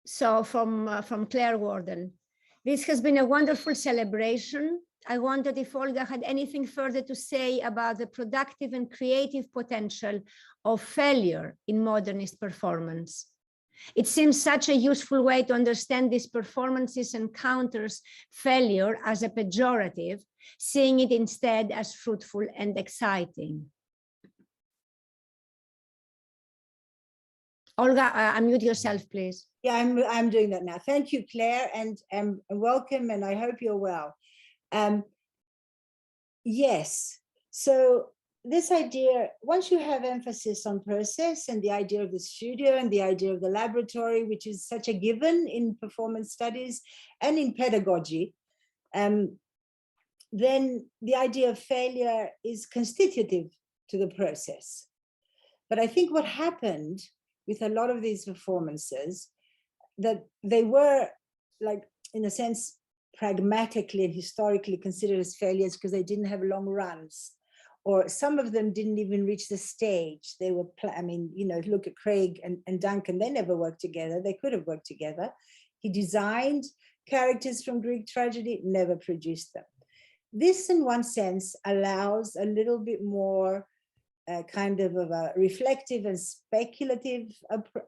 so from Claire Warden. This has been a wonderful celebration. I wondered if Olga had anything further to say about the productive and creative potential of failure in modernist performance. It seems such a useful way to understand these performances and counters failure as a pejorative, seeing it instead as fruitful and exciting. Olga, unmute yourself, please. Yeah, I'm doing that now. Thank you, Claire, and welcome, and I hope you're well. Yes, so this idea, once you have emphasis on process and the idea of the studio and the idea of the laboratory, which is such a given in performance studies and in pedagogy, then the idea of failure is constitutive to the process. But I think what happened with a lot of these performances, that they were, like, in a sense, pragmatically and historically considered as failures because they didn't have long runs, or some of them didn't even reach the stage. They were, I mean, you know, look at Craig and Duncan, they never worked together. They could have worked together. He designed characters from Greek tragedy, never produced them. this in one sense allows a little bit more kind of a reflective and speculative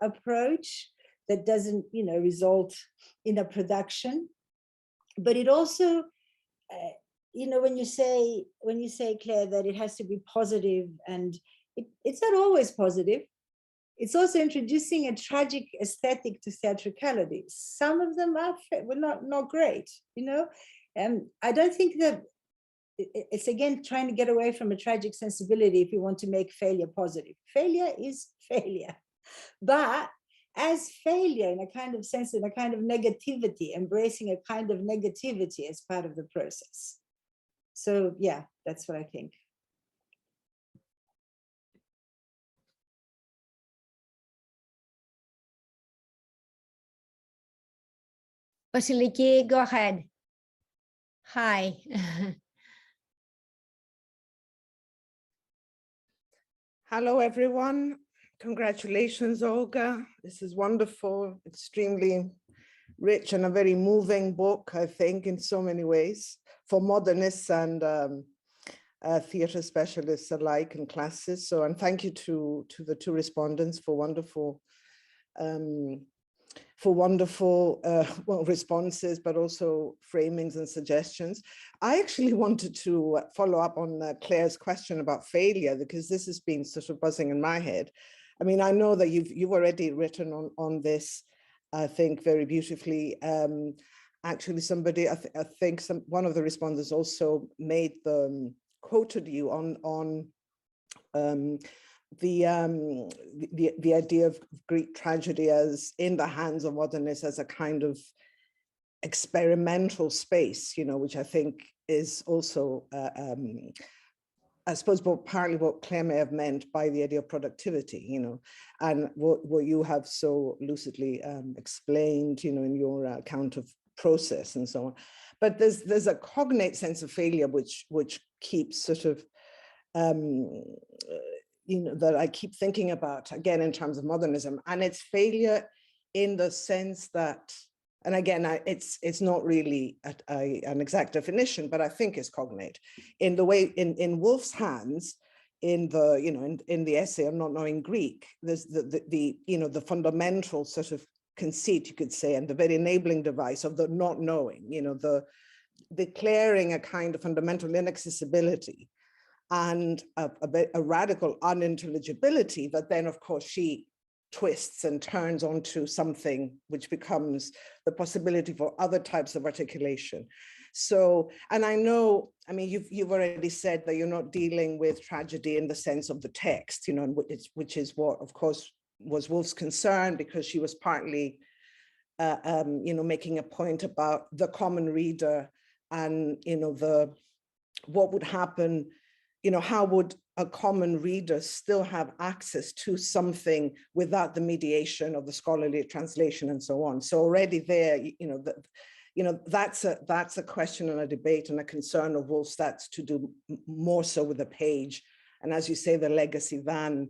approach that doesn't, result in a production. But it also, when you say, Claire, that it has to be positive, and it's not always positive. It's also introducing a tragic aesthetic to theatricality. Some of them are not great, I don't think that it's, again, trying to get away from a tragic sensibility if you want to make failure positive. Failure is failure. But as failure, in a kind of sense, in a kind of negativity, embracing a kind of negativity as part of the process. So yeah, that's what I think. Vasiliki, go ahead. Hi. Hello, everyone. Congratulations, Olga. This is wonderful, extremely rich and a very moving book, I think, in so many ways, for modernists and theatre specialists alike and classicists. So, and thank you to the two respondents for wonderful responses, but also framings and suggestions. I actually wanted to follow up on Claire's question about failure, because this has been sort of buzzing in my head. I mean, I know that you've already written on this, I think, very beautifully. Actually, somebody, I think one of the respondents also quoted you on the idea of Greek tragedy as in the hands of modernists as a kind of experimental space, which I think is also, I suppose, partly what Claire may have meant by the idea of productivity, and what you have so lucidly explained, in your account of process and so on. But there's a cognate sense of failure which keeps sort of that I keep thinking about, again, in terms of modernism, and it's failure in the sense that, and again, it's not really an exact definition, but I think it's cognate in the way in Woolf's hands, in the essay on not knowing Greek, there's the fundamental sort of conceit, you could say, and the very enabling device of the not knowing, the declaring a kind of fundamental inaccessibility and a radical unintelligibility that then, of course, she twists and turns onto something which becomes the possibility for other types of articulation. So, and I know, I mean, you've already said that you're not dealing with tragedy in the sense of the text, which is what, of course, was Woolf's concern, because she was partly, making a point about the common reader and, what would happen, how would a common reader still have access to something without the mediation of the scholarly translation and so on. So already there, that's a question and a debate and a concern of Woolf's that's to do more so with the page. And as you say, the legacy than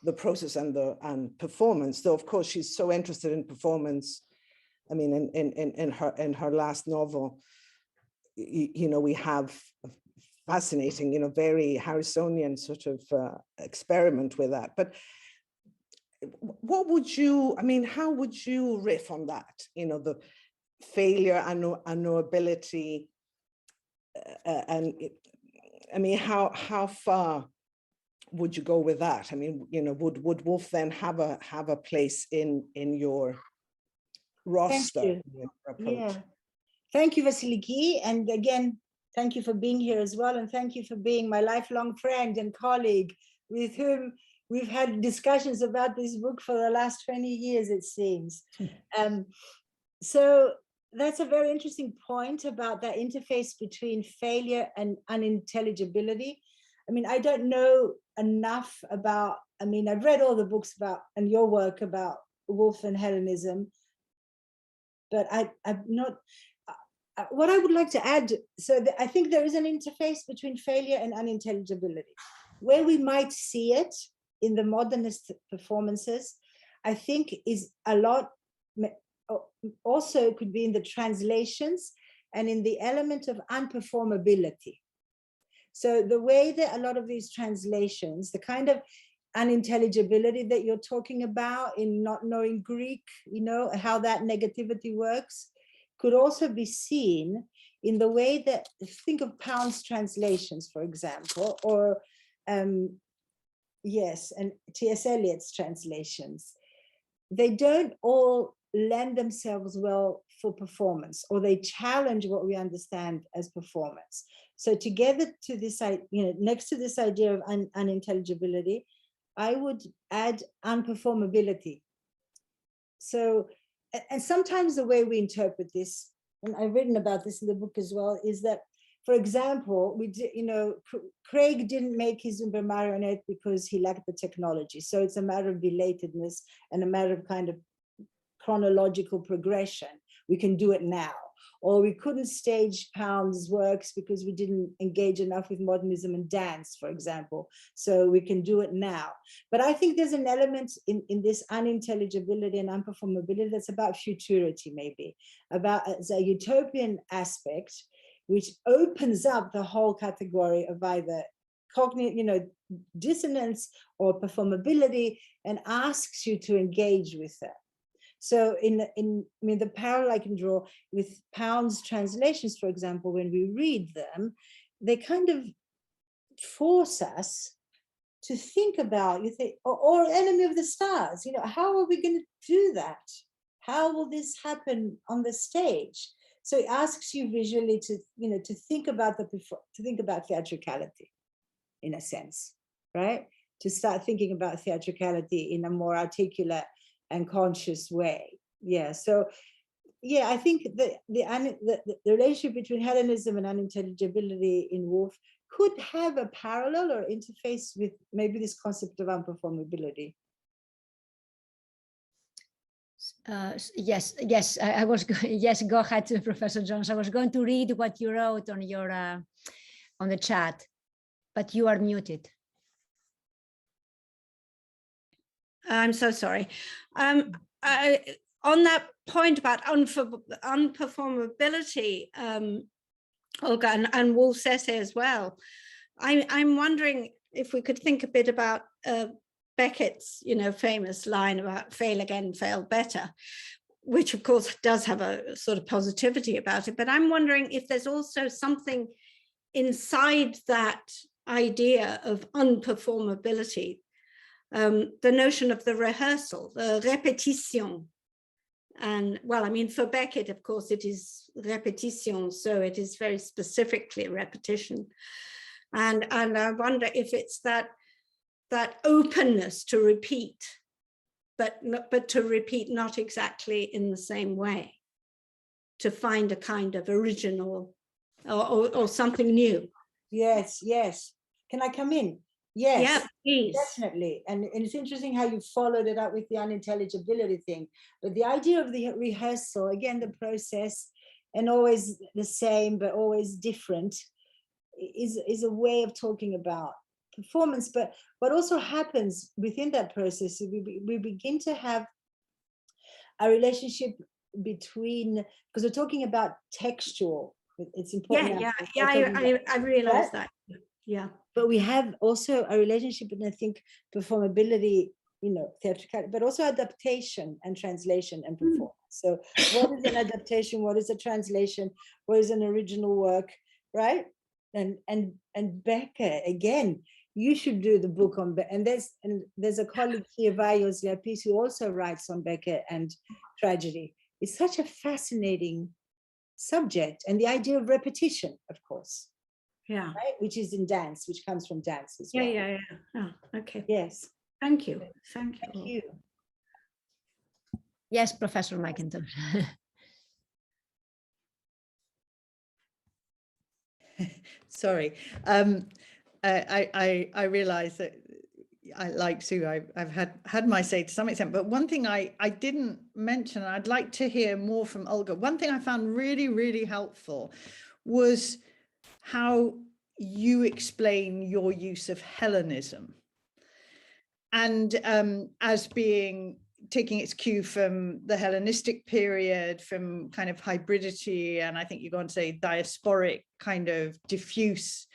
the process and performance. Though, of course, she's so interested in performance. I mean, in her last novel, we have fascinating, very Harrisonian sort of experiment with that. But what would you, how would you riff on that? The failure and unknowability, how far would you go with that? Would Woolf then have a place in your roster? Yeah. Thank you, Vasiliki. And again, thank you for being here as well. And thank you for being my lifelong friend and colleague with whom we've had discussions about this book for the last 20 years, it seems. So that's a very interesting point about that interface between failure and unintelligibility. I don't know enough about, I've read all the books about, and your work about Woolf and Hellenism, but I'm not, what I would like to add, I think there is an interface between failure and unintelligibility. Where we might see it in the modernist performances, I think is a lot, also could be in the translations and in the element of unperformability. So the way that a lot of these translations, the kind of unintelligibility that you're talking about in not knowing Greek, you know, how that negativity works, could also be seen in the way that, think of Pound's translations, for example, or yes, and T.S. Eliot's translations. They don't all lend themselves well for performance, or they challenge what we understand as performance. So together to this, you know, next to this idea of unintelligibility, I would add unperformability. So, and sometimes the way we interpret this, and I've written about this in the book as well, is that, for example, we did, you know, Craig didn't make his Zumba marionette because he lacked the technology. So it's a matter of belatedness and a matter of kind of chronological progression. We can do it now. Or we couldn't stage Pound's works because we didn't engage enough with modernism and dance, for example. So we can do it now. But I think there's an element in this unintelligibility and unperformability that's about futurity, maybe, about a utopian aspect, which opens up the whole category of either cognitive, you know, dissonance or performability, and asks you to engage with that. So I mean, the parallel I can draw with Pound's translations, for example, when we read them, they kind of force us to think about, you think, or Enemy of the Stars, you know, how are we going to do that? How will this happen on the stage? So it asks you visually to, you know, to think about theatricality, in a sense, right? To start thinking about theatricality in a more articulate and conscious way. Yeah. So, yeah, I think the relationship between Hellenism and unintelligibility in Woolf could have a parallel or interface with maybe this concept of unperformability. Yes, I was going. Yes, go ahead, Professor Jones. I was going to read what you wrote on your on the chat, but you are muted. I'm so sorry. On that point about unperformability, Olga, and Woolf's essay as well, I'm wondering if we could think a bit about Beckett's, you know, famous line about fail again, fail better, which of course does have a sort of positivity about it. But I'm wondering if there's also something inside that idea of unperformability, the notion of the rehearsal, the répétition. And well, I mean, for Beckett, of course, it is répétition, so it is very specifically repetition. And I wonder if it's that openness to repeat, but to repeat not exactly in the same way, to find a kind of original or something new. Yes, yes. Can I come in? Yes, yeah, please. Definitely. And it's interesting how you followed it up with the unintelligibility thing. But the idea of the rehearsal, again, the process, and always the same, but always different, is a way of talking about performance. But what also happens within that process, we begin to have a relationship between, because we're talking about textual, it's important. I realized that. Yeah. But we have also a relationship, and I think performability, you know, theatricality, but also adaptation and translation and performance. So what is an adaptation? What is a translation? What is an original work, right? And Beckett, again, you should do the book on Beckett. And there's a colleague here, Vayos Lapis, who also writes on Beckett and tragedy. It's such a fascinating subject, and the idea of repetition, of course. Yeah. Right, which is in dance, which comes from dance as well. Yeah. Oh, okay. Yes. Thank you. Thank you. Yes, Professor McIntosh. Sorry, I realize that I like Sue. I've had my say to some extent, but one thing I didn't mention, I'd like to hear more from Olga. One thing I found really, really helpful was how you explain your use of Hellenism, and as being taking its cue from the Hellenistic period, from kind of hybridity, and I think you go on to say diasporic, kind of diffuse,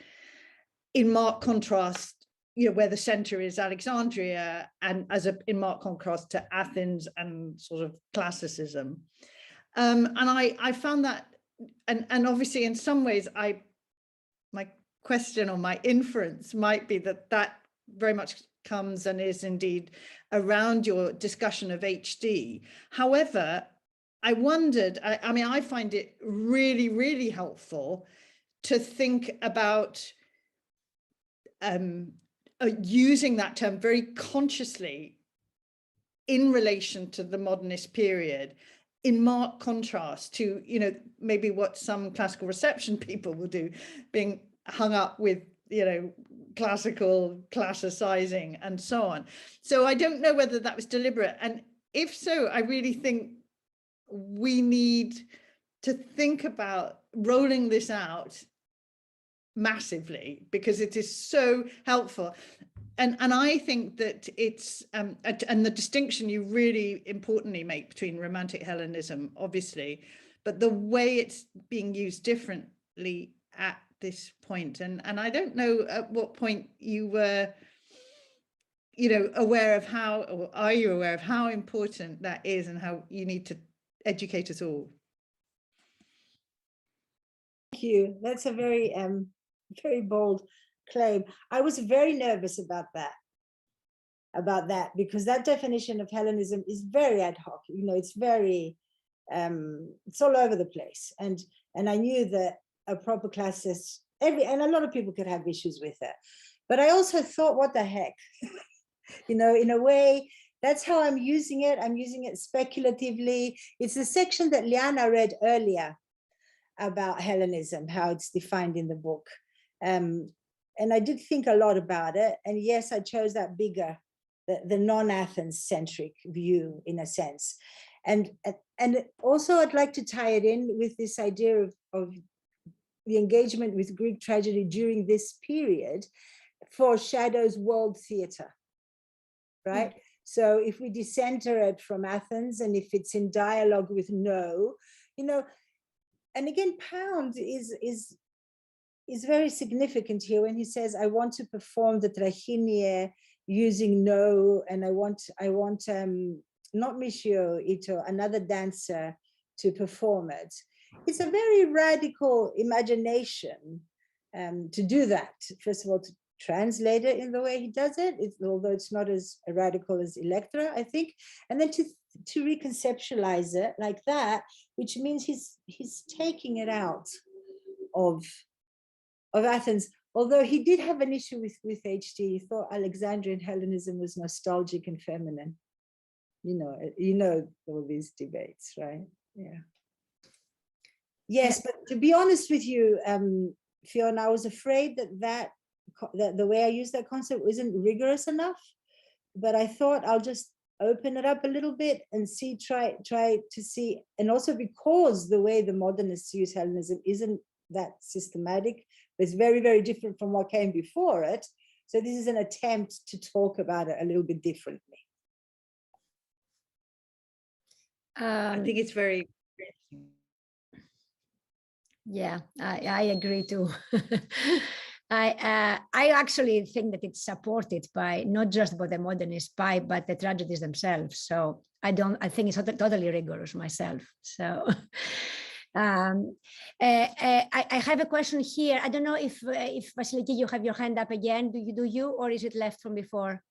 in marked contrast, where the center is Alexandria, and in marked contrast to Athens and sort of classicism. And I found that, and obviously in some ways, my question or my inference might be that very much comes and is indeed around your discussion of HD. However, I wondered, I mean, I find it really, really helpful to think about using that term very consciously in relation to the modernist period, in marked contrast to, maybe what some classical reception people will do, being hung up with, classical classicizing and so on. So I don't know whether that was deliberate. And if so, I really think we need to think about rolling this out massively, because it is so helpful. And I think that it's, and the distinction you really importantly make between Romantic Hellenism, obviously, but the way it's being used differently at this point. And I don't know at what point you were, aware of how, or are you aware of how important that is and how you need to educate us all? Thank you. That's a very, very bold claim. I was very nervous about that, because that definition of Hellenism is very ad hoc. It's very, it's all over the place. And I knew that a proper classicist, and a lot of people could have issues with it. But I also thought, what the heck? In a way, that's how I'm using it. I'm using it speculatively. It's the section that Liana read earlier about Hellenism, how it's defined in the book. And I did think a lot about it. And yes, I chose that bigger, the non-Athens centric view, in a sense. And also I'd like to tie it in with this idea of the engagement with Greek tragedy during this period foreshadows world theater, right? So if we decenter it from Athens, and if it's in dialogue with and again, Pound is very significant here when he says, I want to perform the tragedies using and I want not Michio Ito, another dancer, to perform it. It's a very radical imagination to do that. First of all, to translate it in the way he does it, although it's not as radical as Electra, I think, and then to reconceptualize it like that, which means he's taking it out of Athens. Although he did have an issue with HD, he thought Alexandrian Hellenism was nostalgic and feminine. All these debates, right? Yeah. Yes, but to be honest with you, Fiona, I was afraid that the way I used that concept wasn't rigorous enough, but I thought I'll just open it up a little bit and try to see, and also because the way the modernists use Hellenism isn't that systematic, but it's very, very different from what came before it. So this is an attempt to talk about it a little bit differently. I think it's very interesting. Yeah, I agree too. I actually think that it's supported by not just by the modernist but the tragedies themselves. So I think it's totally rigorous myself. So I have a question here. I don't know if Vasiliki, you have your hand up again. Do you, or is it left from before?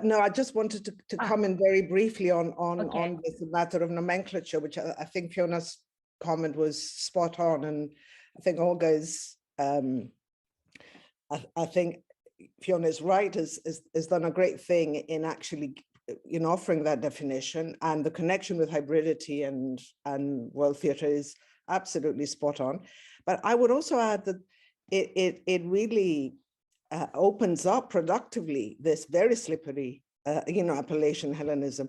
No, I just wanted to comment very briefly on this matter of nomenclature, which I think Fiona's comment was spot on, and I think Olga's. I think Fiona is right, has done a great thing in actually, offering that definition, and the connection with hybridity and world theatre is absolutely spot on. But I would also add that it really opens up productively this very slippery, Appalachian Hellenism,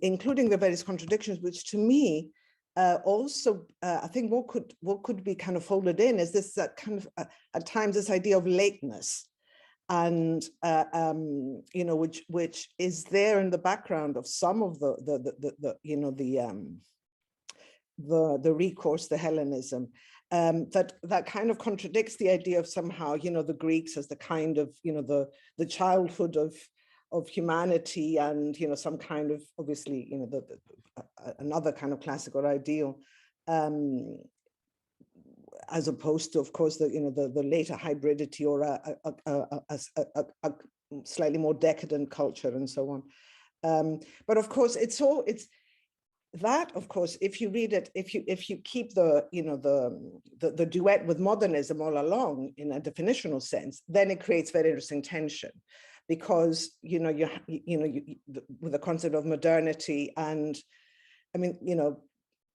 including the various contradictions, which to me also, I think what could be kind of folded in is this kind of, at times, this idea of lateness. and you know, which is there in the background of some of the recourse, the Hellenism, that kind of contradicts the idea of somehow, you know, the Greeks as the kind of, you know, the childhood of humanity, and, you know, some kind of, obviously, you know, another kind of classical ideal, as opposed to, of course, the later hybridity, or a slightly more decadent culture and so on. But of course, it's that, of course, if you read it, if you keep the duet with modernism all along in a definitional sense, then it creates very interesting tension, because with the concept of modernity, and I mean, you know,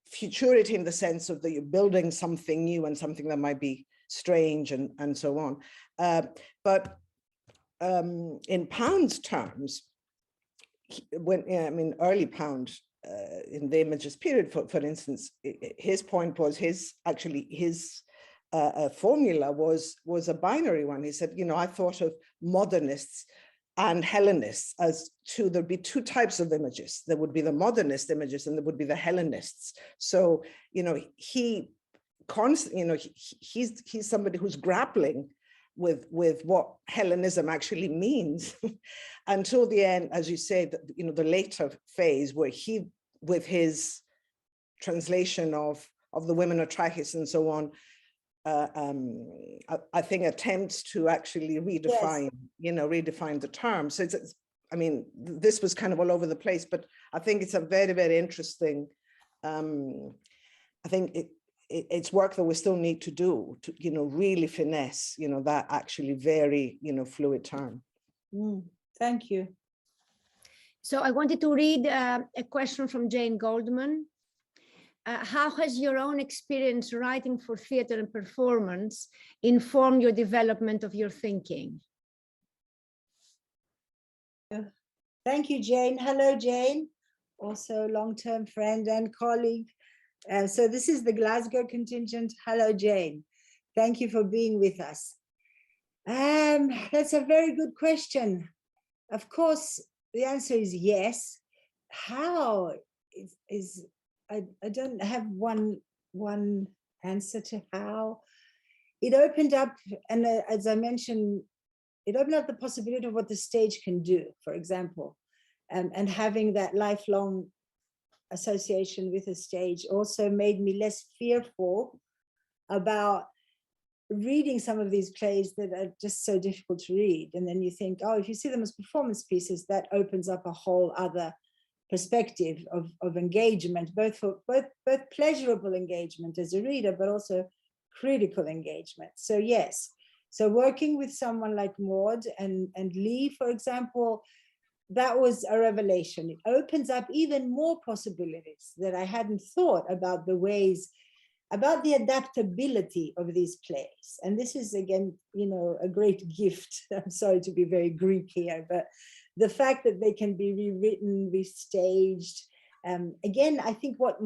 futurity in the sense of that you're building something new and something that might be strange and so on. But in Pound's terms, early Pound, in the Images period, for instance, his point was his formula was a binary one. He said, you know, I thought of modernists and Hellenists as there'd be two types of images. There would be the modernist images and there would be the Hellenists. So, you know, he's somebody who's grappling with what Hellenism actually means until the end, as you say, you know, the later phase where he, with his translation of the Women of Trachis and so on, I think attempts to actually redefine, yes, redefine the term. So it's, I mean, this was kind of all over the place, but I think it's a very, very interesting, I think it's work that we still need to do to, you know, really finesse, you know, that actually very, you know, fluid term. Thank you. So I wanted to read a question from Jane Goldman. How has your own experience writing for theatre and performance informed your development of your thinking? Thank you, Jane. Hello, Jane, also long-term friend and colleague. So this is the Glasgow contingent. Hello, Jane. Thank you for being with us. That's a very good question. Of course, the answer is yes. How is I don't have one answer to how. It opened up, and as I mentioned, it opened up the possibility of what the stage can do, for example, and having that lifelong association with a stage also made me less fearful about reading some of these plays that are just so difficult to read. And then you think, oh, if you see them as performance pieces, that opens up a whole other perspective of engagement, both pleasurable engagement as a reader, but also critical engagement. So yes, so working with someone like Maud and Lee, for example, that was a revelation. It opens up even more possibilities that I hadn't thought about, the ways, about the adaptability of these plays. And this is, again, you know, a great gift. I'm sorry to be very Greek here, but the fact that they can be rewritten, restaged. Again, I think what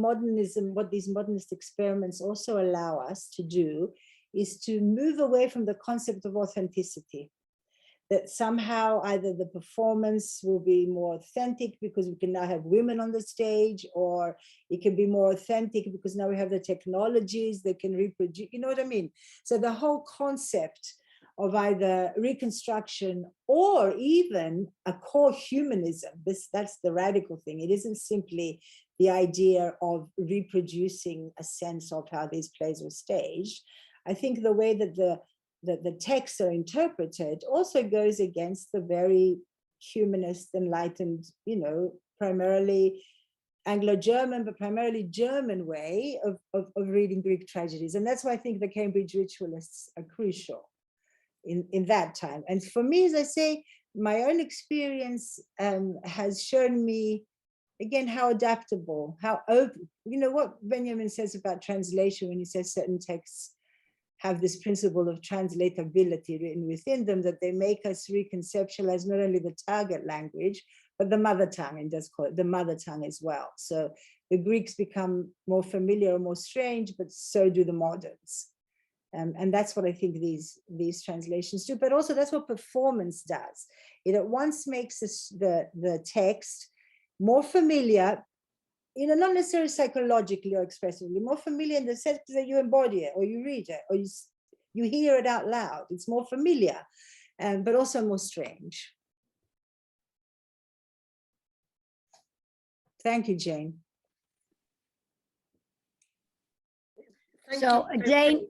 these modernist experiments also allow us to do is to move away from the concept of authenticity, that somehow either the performance will be more authentic because we can now have women on the stage, or it can be more authentic because now we have the technologies that can reproduce, you know what I mean? So the whole concept of either reconstruction or even a core humanism, that's the radical thing. It isn't simply the idea of reproducing a sense of how these plays were staged. I think the way that the texts are interpreted also goes against the very humanist, enlightened, you know, primarily Anglo-German, but primarily German way of reading Greek tragedies. And that's why I think the Cambridge ritualists are crucial in that time. And for me, as I say, my own experience has shown me, again, how adaptable, how open, you know, what Benjamin says about translation when he says certain texts have this principle of translatability written within them, that they make us reconceptualize not only the target language, but the mother tongue, and does call it the mother tongue as well. So the Greeks become more familiar or more strange, but so do the moderns. And that's what I think these translations do, but also that's what performance does. It at once makes the text more familiar, not necessarily psychologically or expressively, more familiar in the sense that you embody it, or you read it, or you hear it out loud. It's more familiar, but also more strange. Thank you, Jane. So Jane,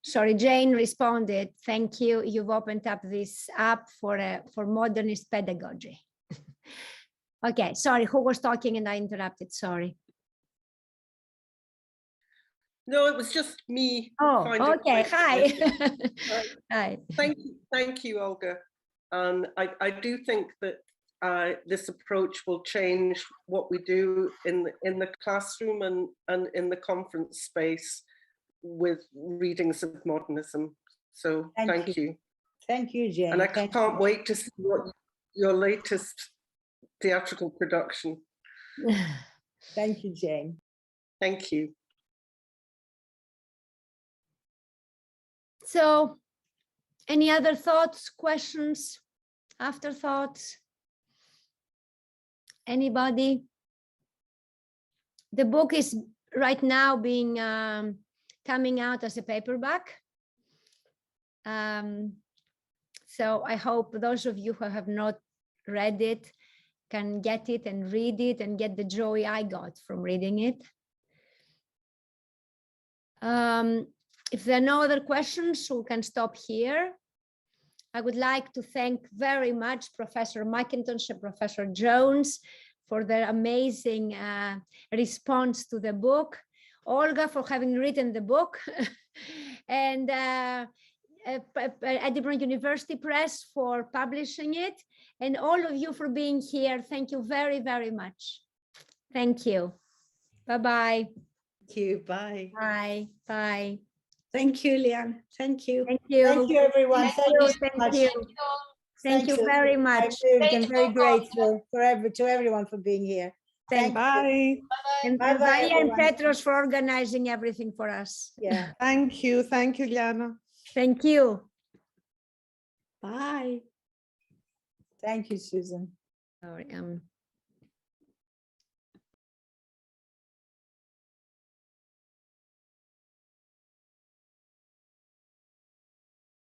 sorry, Jane responded, thank you. You've opened up this app for modernist pedagogy. Okay, sorry, who was talking and I interrupted, sorry. No, it was just me. Oh, okay, hi. Hi. Thank you, Olga. I do think that this approach will change what we do in the classroom and in the conference space with readings of modernism. So thank you. Thank you, Jane. And I can't wait to see what your latest theatrical production. Thank you, Jane. Thank you. So, any other thoughts, questions, afterthoughts? Anybody? The book is right now being coming out as a paperback. So I hope those of you who have not read it can get it and read it and get the joy I got from reading it. If there are no other questions, we can stop here. I would like to thank very much Professor McIntosh and Professor Jones for their amazing response to the book, Olga for having written the book, and Edinburgh University Press for publishing it, and all of you for being here. Thank you very, very much. Thank you. Bye-bye. Thank you. Bye. Bye. Bye. Thank you, Liane. Thank you. Thank you. Thank you, everyone. Thank you so Thank much. you. Thank you very much. I'm very grateful to everyone for being here. Thank Bye. And Bye-bye, Maria and everyone. Petros for organizing everything for us. Yeah. Thank you, Liana. Thank you. Bye. Thank you, Susan. Sorry,